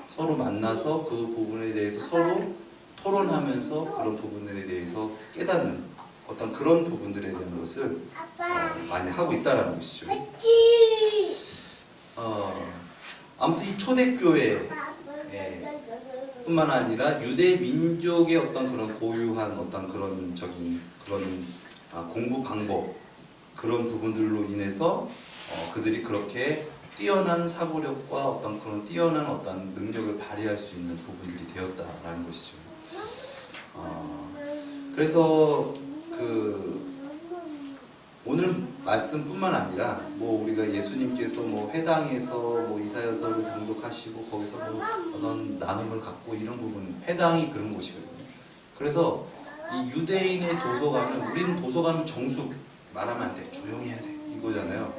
서로 만나서 그 부분에 대해서 서로 토론하면서 그런 부분에 대해서 깨닫는 어떤 그런 부분들에 대한 것을 많이 하고 있다라는 것이죠. 아무튼 이 초대교회 뿐만 아니라 유대 민족의 어떤 그런 고유한 어떤 그런 공부 방법 그런 부분들로 인해서 그들이 그렇게 뛰어난 사고력과 어떤 그런 뛰어난 어떤 능력을 발휘할 수 있는 부분들이 되었다라는 것이죠. 그래서 오늘 말씀뿐만 아니라 뭐 우리가 예수님께서 뭐 회당에서 뭐 이사야서를 정독하시고 거기서 뭐 어떤 나눔을 갖고 이런 부분, 회당이 그런 곳이거든요. 그래서 이 유대인의 도서관은, 우리는 도서관은 정숙, 말하면 안 돼, 조용히 해야 돼, 이거잖아요.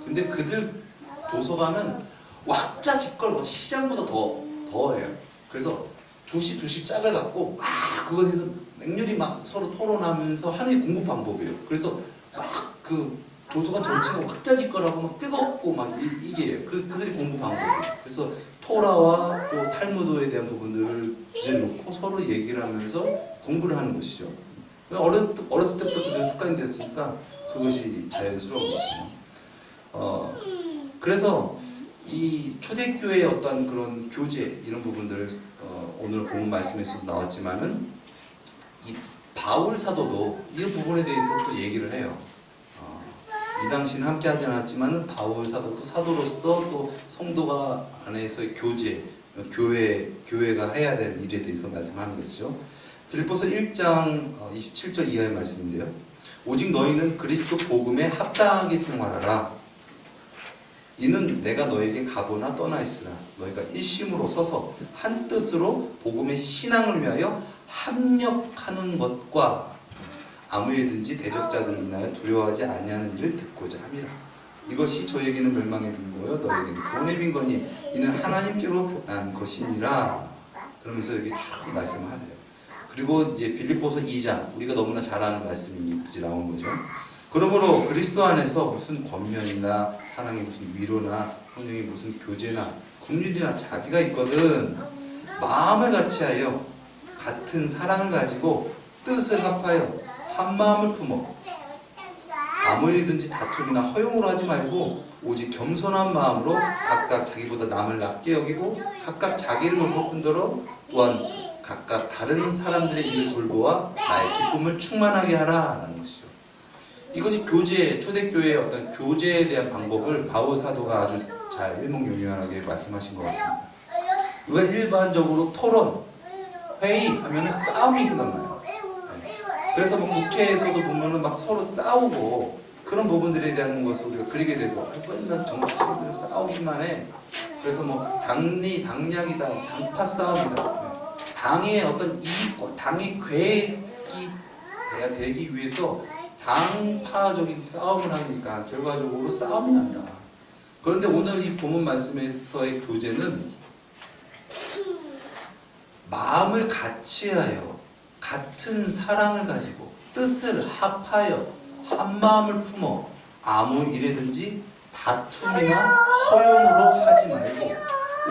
근데 그들 도서관은 왁자지껄 시장보다 더해요. 그래서 두씩 짝을 갖고 막 그것에서 맹렬히 막 서로 토론하면서 하는 게 공부 방법이에요. 그래서 막 그 도서관 전체가 왁자지껄하고 막 뜨겁고 막 이게요. 그들이 공부 방법이에요. 그래서 토라와 또 탈무드에 대한 부분들을 주제를 놓고 서로 얘기를 하면서 공부를 하는 것이죠. 어렸을 때부터 그들 습관이 됐으니까 그것이 자연스러운 것이죠. 그래서 이 초대교회의 어떤 그런 교제 이런 부분들을 오늘 본 말씀에서도 나왔지만은 이 바울 사도도 이 부분에 대해서 또 얘기를 해요. 이 당시는 함께 하지 않았지만은 바울 사도도 사도로서 또 성도가 안에서의 교제, 교회가 해야 될 일에 대해서 말씀하는 것이죠. 빌립보서 1장 27절 이하의 말씀인데요. 오직 너희는 그리스도 복음에 합당하게 생활하라. 이는 내가 너에게 가거나 떠나 있으나 너희가 일심으로 서서 한 뜻으로 복음의 신앙을 위하여 합력하는 것과 아무에든지 대적자들을 인하여 두려워하지 아니하는 일을 듣고자 함이라. 이것이 저에게는 멸망의 빈거요 너에게는 구원의 빈거니 이는 하나님께로 난 것이니라. 그러면서 이렇게 쭉 말씀을 하세요. 그리고 이제 빌립보서 2장, 우리가 너무나 잘 아는 말씀이 이제 나온 거죠. 그러므로 그리스도 안에서 무슨 권면이나 사랑의 무슨 위로나 성령의 무슨 교제나 긍휼이나 자비가 있거든 마음을 같이하여 같은 사랑을 가지고 뜻을 합하여 한 마음을 품어 아무 일든지 다툼이나 허용으로 하지 말고 오직 겸손한 마음으로 각각 자기보다 남을 낮게 여기고 각각 자기를 돌볼 뿐더러 또한 각각 다른 사람들의 일을 돌보아 나의 기쁨을 충만하게 하라라는 것이죠. 이것이 교제, 초대교회의 어떤 교제에 대한 방법을 바울 사도가 아주 잘 일목요연하게 말씀하신 것 같습니다. 우리가 일반적으로 토론, 회의 하면 싸움이 생각나요. 그래서 뭐 국회에서도 보면은 막 서로 싸우고 그런 부분들에 대한 것을 우리가 그리게 되고 맨날 정치인들 싸우기만 해. 그래서 뭐 당량이다, 당파 싸움이다. 당의 어떤 이익과 당의 계획이 되기 위해서 당파적인 싸움을 하니까 결과적으로 싸움이 난다. 그런데 오늘 이 본문 말씀에서의 교제는 마음을 같이하여 같은 사랑을 가지고 뜻을 합하여 한 마음을 품어 아무 일에든지 다툼이나 허용으로 하지 말고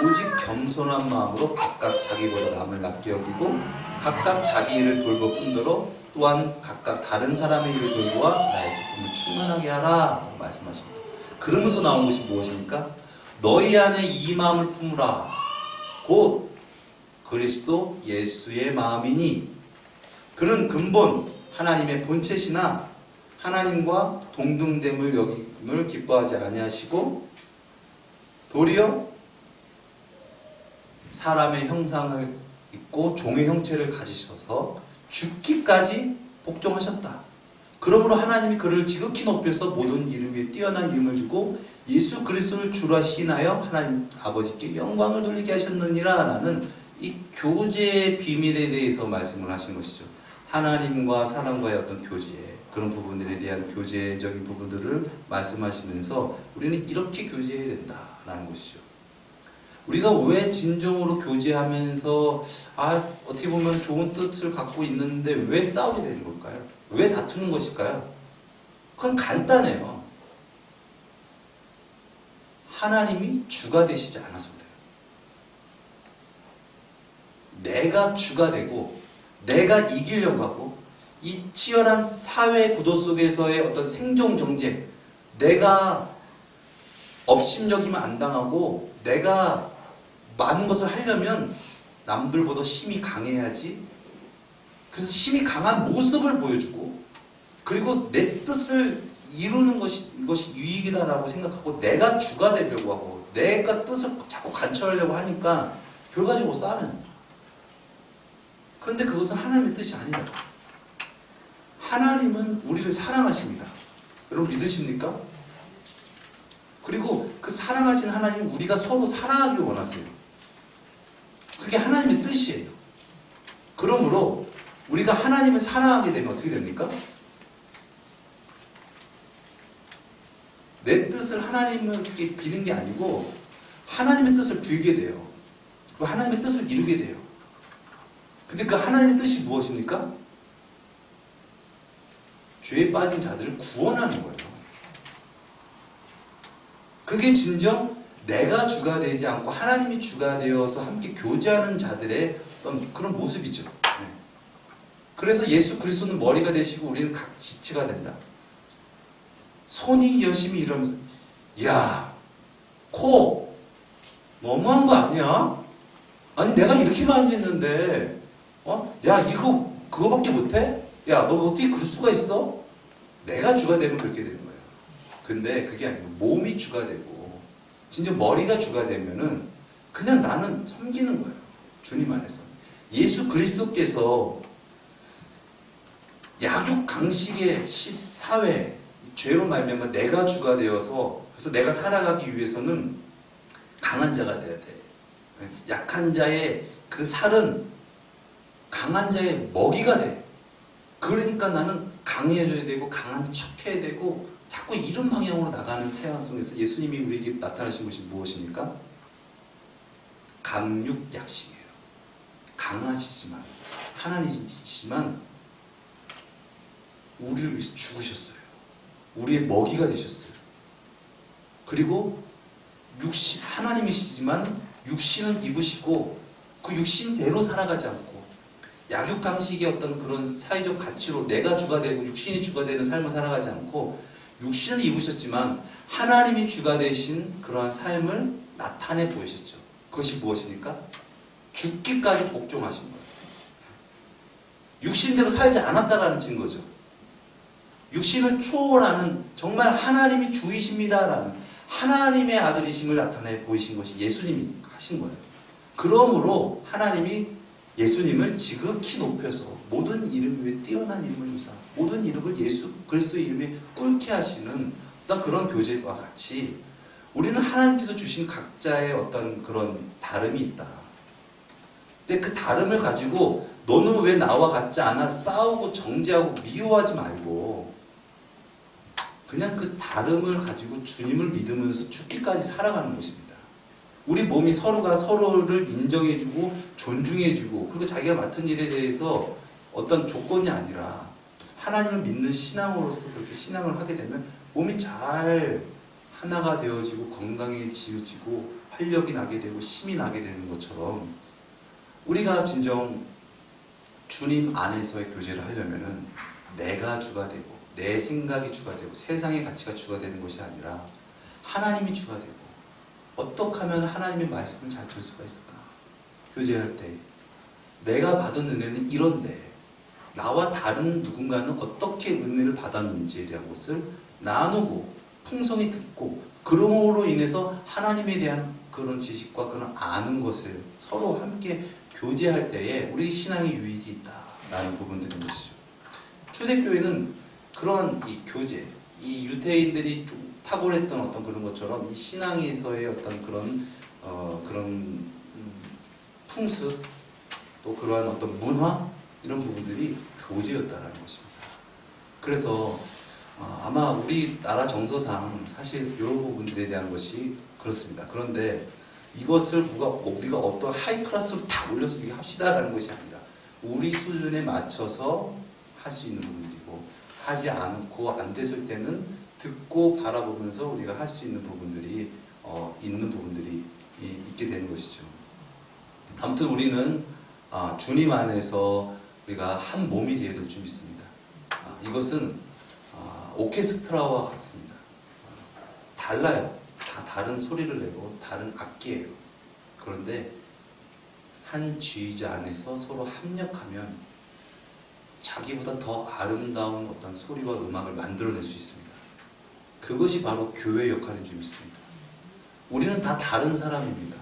오직 겸손한 마음으로 각각 자기보다 남을 낮게 여기고 각각 자기 일을 돌볼 뿐더러 또한 각각 다른 사람의 일을 돌보아 나의 기쁨을 충만하게 하라 말씀하십니다. 그러면서 나온 것이 무엇입니까? 너희 안에 이 마음을 품으라. 곧 그리스도 예수의 마음이니 그는 근본 하나님의 본체시나 하나님과 동등됨을 여김을 기뻐하지 아니하시고 도리어 사람의 형상을 입고 종의 형체를 가지셔서 죽기까지 복종하셨다. 그러므로 하나님이 그를 지극히 높여서 모든 이름 위에 뛰어난 이름을 주고 예수 그리스도를 주라 시인하여 하나님 아버지께 영광을 돌리게 하셨느니라 라는 이 교제의 비밀에 대해서 말씀을 하신 것이죠. 하나님과 사람과의 어떤 교제, 그런 부분들에 대한 교제적인 부분들을 말씀하시면서 우리는 이렇게 교제해야 된다라는 것이죠. 우리가 왜 진정으로 교제하면서 어떻게 보면 좋은 뜻을 갖고 있는데 왜 싸우게 되는 걸까요? 왜 다투는 것일까요? 그건 간단해요. 하나님이 주가 되시지 않아서 그래요. 내가 주가 되고 내가 이기려고 하고 이 치열한 사회 구도 속에서의 어떤 생존 경쟁, 내가 업심여기면 안 당하고 내가 많은 것을 하려면 남들보다 힘이 강해야지. 그래서 힘이 강한 모습을 보여주고 그리고 내 뜻을 이루는 이것이 유익이다라고 생각하고 내가 주가 되려고 하고 내가 뜻을 자꾸 관철하려고 하니까 결과적으로 싸움이 난다. 그런데 그것은 하나님의 뜻이 아니다. 하나님은 우리를 사랑하십니다. 여러분 믿으십니까? 그리고 그 사랑하신 하나님 우리가 서로 사랑하길 원하세요. 그게 하나님의 뜻이에요. 그러므로 우리가 하나님을 사랑하게 되면 어떻게 됩니까? 내 뜻을 하나님께 비는 게 아니고 하나님의 뜻을 빌게 돼요. 그리고 하나님의 뜻을 이루게 돼요. 근데 그 하나님의 뜻이 무엇입니까? 죄에 빠진 자들을 구원하는 거예요. 그게 진정 내가 주가 되지 않고 하나님이 주가 되어서 함께 교제하는 자들의 어떤 그런 모습이죠. 네. 그래서 예수 그리스도는 머리가 되시고 우리는 각 지체가 된다. 손이 열심히 이러면서 야, 코 너무한 거 아니야? 아니 내가 이렇게 많이 했는데 야 이거 그거밖에 못해? 야 너 어떻게 그럴 수가 있어? 내가 주가 되면 그렇게 되는 거예요. 근데 그게 아니고 몸이 주가 되고 진짜 머리가 주가 되면은 그냥 나는 섬기는 거예요. 주님 안에서. 예수 그리스도께서 약육 강식의 사회 죄로 말미암아 내가 주가 되어서 그래서 내가 살아가기 위해서는 강한 자가 돼야 돼. 약한 자의 그 살은 강한 자의 먹이가 돼. 그러니까 나는 강해져야 되고 강한 척해야 되고 자꾸 이런 방향으로 나가는 세상 속에서 예수님이 우리에게 나타나신 것이 무엇입니까? 강육약식이에요. 강하시지만 하나님이시지만 우리를 위해서 죽으셨어요. 우리의 먹이가 되셨어요. 그리고 육신 하나님이시지만 육신은 입으시고 그 육신대로 살아가지 않고 약육강식의 어떤 그런 사회적 가치로 내가 주가 되고 육신이 주가 되는 삶을 살아가지 않고 육신을 입으셨지만 하나님이 주가 되신 그러한 삶을 나타내 보이셨죠. 그것이 무엇입니까? 죽기까지 복종하신 거예요. 육신대로 살지 않았다라는 증거죠. 육신을 초월하는 정말 하나님이 주이십니다라는 하나님의 아들이심을 나타내 보이신 것이 예수님이 하신 거예요. 그러므로 하나님이 예수님을 지극히 높여서 모든 이름 위에 뛰어난 이름을 주사 모든 이름을 예수 그리스도의 이름에 꿇게 하시는 어떤 그런 교제와 같이 우리는 하나님께서 주신 각자의 어떤 그런 다름이 있다. 근데 그 다름을 가지고 너는 왜 나와 같지 않아 싸우고 정죄하고 미워하지 말고 그냥 그 다름을 가지고 주님을 믿으면서 죽기까지 살아가는 것입니다. 우리 몸이 서로가 서로를 인정해주고 존중해주고 그리고 자기가 맡은 일에 대해서 어떤 조건이 아니라 하나님을 믿는 신앙으로서 그렇게 신앙을 하게 되면 몸이 잘 하나가 되어지고 건강해지고 활력이 나게 되고 힘이 나게 되는 것처럼 우리가 진정 주님 안에서의 교제를 하려면은 내가 주가 되고 내 생각이 주가 되고 세상의 가치가 주가 되는 것이 아니라 하나님이 주가 되고 어떻게 하면 하나님의 말씀을 잘 들을 수가 있을까? 교제할 때 내가 받은 은혜는 이런데 나와 다른 누군가는 어떻게 은혜를 받았는지에 대한 것을 나누고 풍성히 듣고 그러므로 인해서 하나님에 대한 그런 지식과 그런 아는 것을 서로 함께 교제할 때에 우리 신앙의 유익이 있다라는 부분들인 것이죠. 초대교회는 그런 이 교제, 이 유대인들이 좀 탁월했던 어떤 그런 것처럼 이 신앙에서의 어떤 그런 풍습 또 그러한 어떤 문화 이런 부분들이 교제였다라는 것입니다. 그래서 아마 우리나라 정서상 사실 이런 부분들에 대한 것이 그렇습니다. 그런데 이것을 우리가 어떤 하이 클래스로 다 올려서 이렇게 합시다라는 것이 아니라 우리 수준에 맞춰서 할 수 있는 부분들이고 하지 않고 안 됐을 때는 듣고 바라보면서 우리가 할 수 있는 부분들이 있는 부분들이 있게 되는 것이죠. 아무튼 우리는 주님 안에서 우리가 한 몸이 되어야 될 줄 믿습니다. 이것은 오케스트라와 같습니다. 달라요. 다 다른 소리를 내고 다른 악기예요. 그런데 한 지휘자 안에서 서로 합력하면 자기보다 더 아름다운 어떤 소리와 음악을 만들어낼 수 있습니다. 그것이 바로 교회의 역할인 줄 믿습니다. 우리는 다 다른 사람입니다.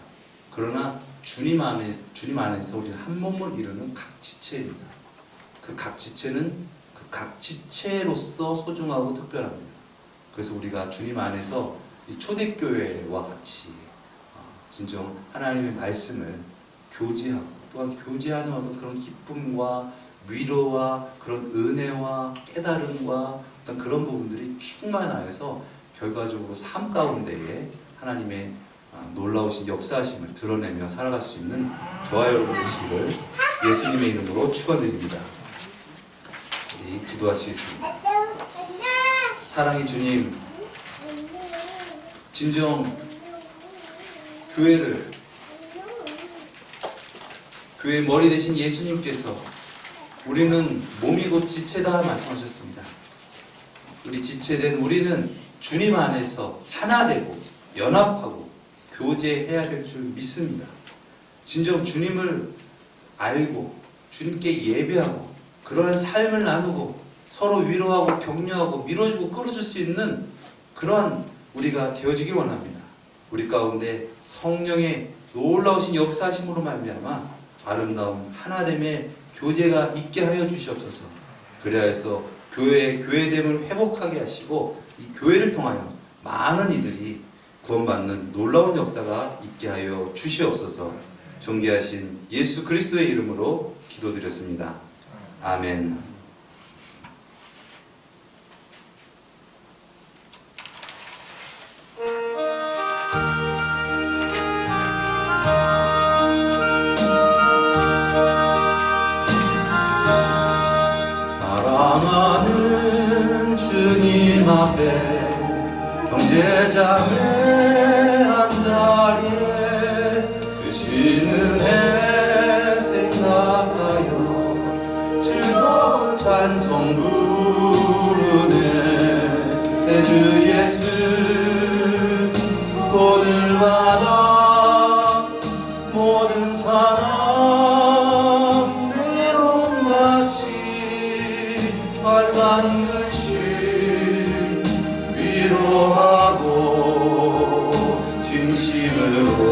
그러나 주님 안에서 우리는 한 몸을 이루는 각 지체입니다. 그 각 지체는 그 각 지체로서 소중하고 특별합니다. 그래서 우리가 주님 안에서 이 초대교회와 같이 진정 하나님의 말씀을 교제하고 또한 교제하는 어떤 그런 기쁨과 위로와 그런 은혜와 깨달음과 어떤 그런 부분들이 충만하여서 결과적으로 삶 가운데에 하나님의 놀라우신 역사하심을 드러내며 살아갈 수 있는 저와 여러분 되시기를 예수님의 이름으로 축원드립니다. 우리 기도하시겠습니다. 사랑의 주님, 진정 교회의 머리 되신 예수님께서 우리는 몸이고 지체다 말씀하셨습니다. 우리 지체된 우리는 주님 안에서 하나 되고 연합하고 교제해야 될 줄 믿습니다. 진정 주님을 알고 주님께 예배하고 그러한 삶을 나누고 서로 위로하고 격려하고 밀어주고 끌어줄 수 있는 그러한 우리가 되어지기 원합니다. 우리 가운데 성령의 놀라우신 역사하심으로 말미암아 아름다운 하나됨의 교제가 있게 하여 주시옵소서. 그래야해서 교회됨을 회복하게 하시고 이 교회를 통하여 많은 이들이 구원받는 놀라운 역사가 있게 하여 주시옵소서. 존귀하신 예수 그리스도의 이름으로 기도드렸습니다. 아멘. 사랑하는 주님 앞에 형제자매 한자리에 크신 은혜 생각하여 즐거운 찬송 부르네. 주 예수 오늘마다 모든 사람 내론같이 빨간 글씨 위로하고 진심으로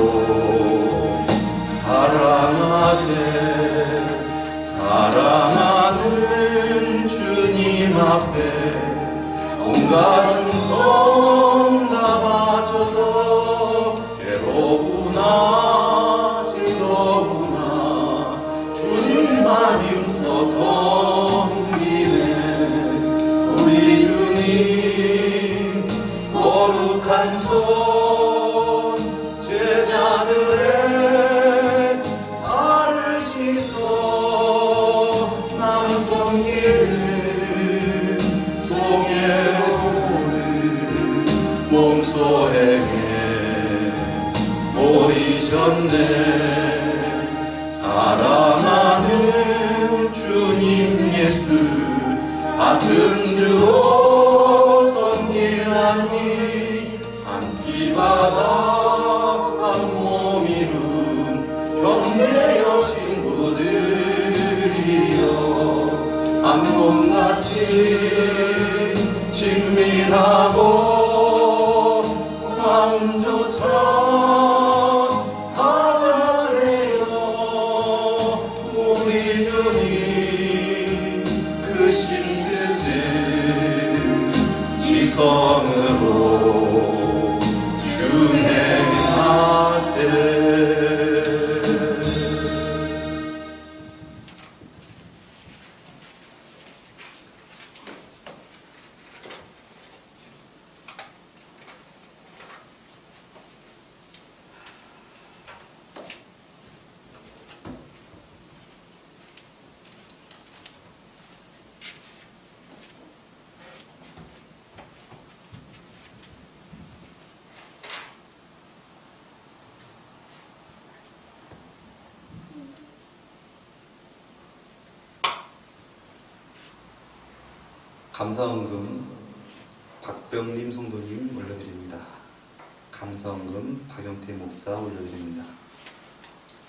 사랑하는 주님 앞에 온갖 충성 다 바쳐서 괴로우나 즐거우나 주님만 힘써 섬기네. 우리 주님 거룩한 손 제자들의 발을 씻어 나는 섬기는 종의 몸소 행해 모이셨네. 사랑하는 주님 예수 같은 주로 섬기나니 한 피바다 한 몸 이룬 형제여 친구들이여 한 몸같이 친밀하고 마음조차 하나래요. 우리 주님 크신 뜻을 지성으로 준행하세. 감사원금 박병림 성도님 올려드립니다. 감사원금 박영태 목사 올려드립니다.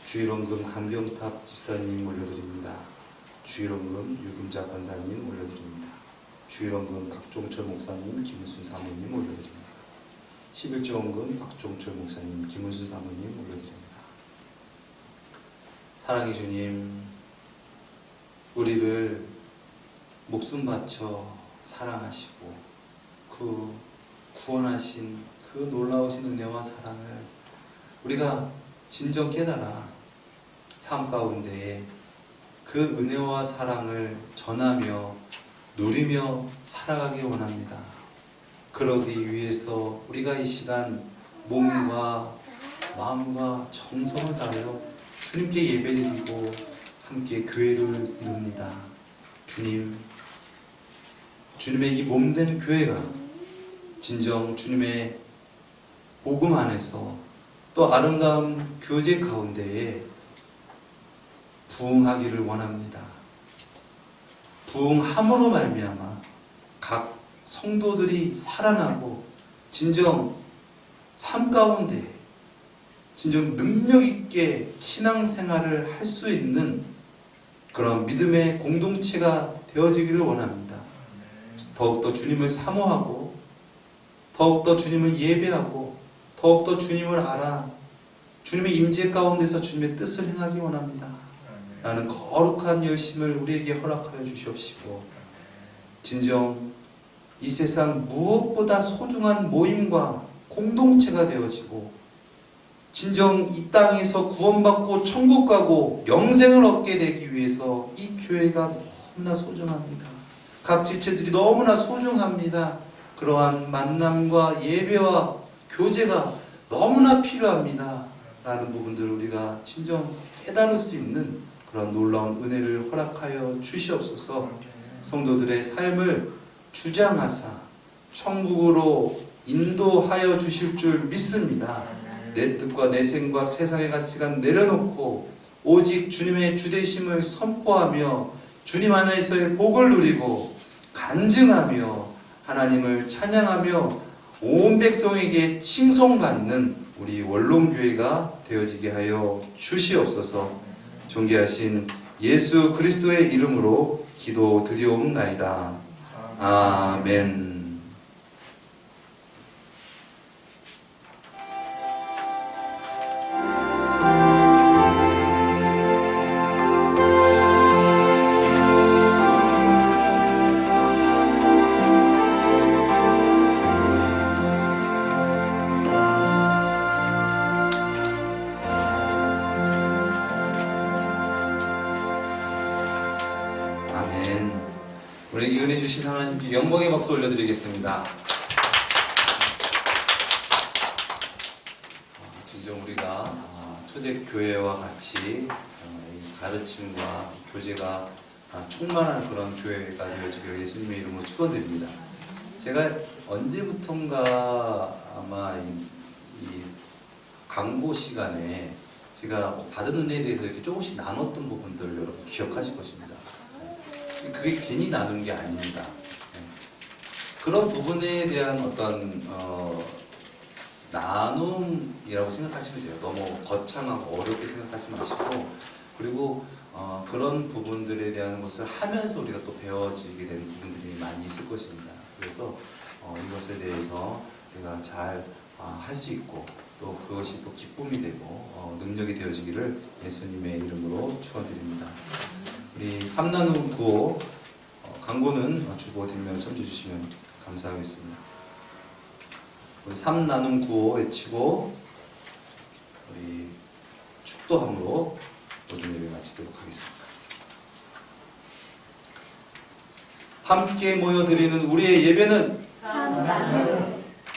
주일원금 강병탑 집사님 올려드립니다. 주일원금 유금자 권사님 올려드립니다. 주일원금 박종철 목사님, 김은순 사모님 올려드립니다. 11조원금 박종철 목사님, 김은순 사모님 올려드립니다. 사랑의 주님, 우리를 목숨 바쳐 사랑하시고 그 구원하신 그 놀라우신 은혜와 사랑을 우리가 진정 깨달아 삶 가운데에 그 은혜와 사랑을 전하며 누리며 살아가기 원합니다. 그러기 위해서 우리가 이 시간 몸과 마음과 정성을 다하여 주님께 예배드리고 함께 교회를 이룹니다. 주님의 이 몸된 교회가 진정 주님의 복음 안에서 또 아름다운 교제 가운데에 부흥하기를 원합니다. 부흥함으로 말미암아 각 성도들이 살아나고 진정 삶 가운데 진정 능력 있게 신앙생활을 할 수 있는 그런 믿음의 공동체가 되어지기를 원합니다. 더욱더 주님을 사모하고 더욱더 주님을 예배하고 더욱더 주님을 알아 주님의 임재 가운데서 주님의 뜻을 행하기 원합니다. 라는 거룩한 열심을 우리에게 허락하여 주시옵시고 진정 이 세상 무엇보다 소중한 모임과 공동체가 되어지고 진정 이 땅에서 구원받고 천국 가고 영생을 얻게 되기 위해서 이 교회가 너무나 소중합니다. 각 지체들이 너무나 소중합니다. 그러한 만남과 예배와 교제가 너무나 필요합니다. 라는 부분들을 우리가 진정 깨달을 수 있는 그런 놀라운 은혜를 허락하여 주시옵소서. 성도들의 삶을 주장하사 천국으로 인도하여 주실 줄 믿습니다. 내 뜻과 내 생각 세상의 가치관 내려놓고 오직 주님의 주되심을 선포하며 주님 안에서의 복을 누리고 간증하며 하나님을 찬양하며 온 백성에게 칭송받는 우리 원롱교회가 되어지게 하여 주시옵소서. 존귀하신 예수 그리스도의 이름으로 기도드리옵나이다. 아멘. 우리에게 은혜 주신 하나님께 영광의 박수 올려드리겠습니다. 진정 우리가 초대교회와 같이 가르침과 교제가 충만한 그런 교회가 되어지기를 예수님의 이름으로 축원드립니다. 제가 언제부턴가 아마 이 광고 시간에 제가 받은 은혜에 대해서 이렇게 조금씩 나눴던 부분들 여러분 기억하실 것입니다. 그게 괜히 나눈 게 아닙니다. 그런 부분에 대한 어떤 나눔이라고 생각하시면 돼요. 너무 거창하고 어렵게 생각하지 마시고 그리고 그런 부분들에 대한 것을 하면서 우리가 또 배워지게 되는 부분들이 많이 있을 것입니다. 그래서 이것에 대해서 우리가 잘 할 수 있고 또 그것이 또 기쁨이 되고 능력이 되어지기를 예수님의 이름으로 축원드립니다. 우리 삼나눔 구호 광고는 주보 뒷면에 참조해 주시면 감사하겠습니다. 우리 삼나눔 구호 외치고 우리 축도함으로 모든 예배 마치도록 하겠습니다. 함께 모여 드리는 우리의 예배는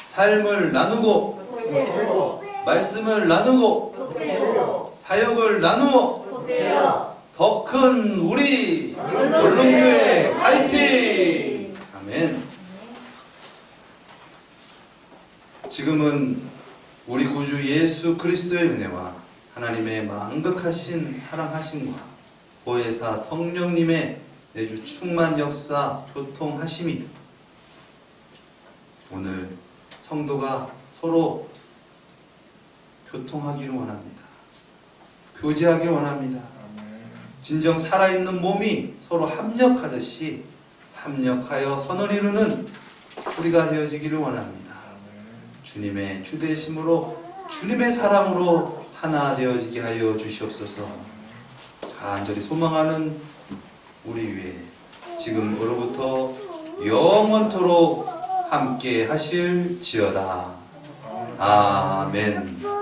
삶을 나누고 말씀을 나누고 사역을 나누어 더 큰 우리 원롱교회 화이팅! 아멘. 지금은 우리 구주 예수 그리스도의 은혜와 하나님의 망극하신 사랑하심과 보혜사 성령님의 내주 충만 역사 교통하심이 오늘 성도가 서로 교통하기를 원합니다. 교제하기를 원합니다. 진정 살아있는 몸이 서로 합력하듯이 합력하여 선을 이루는 우리가 되어지기를 원합니다. 주님의 주되심으로 주님의 사랑으로 하나 되어지게 하여 주시옵소서. 간절히 소망하는 우리 위에 지금으로부터 영원토록 함께 하실지어다. 아멘.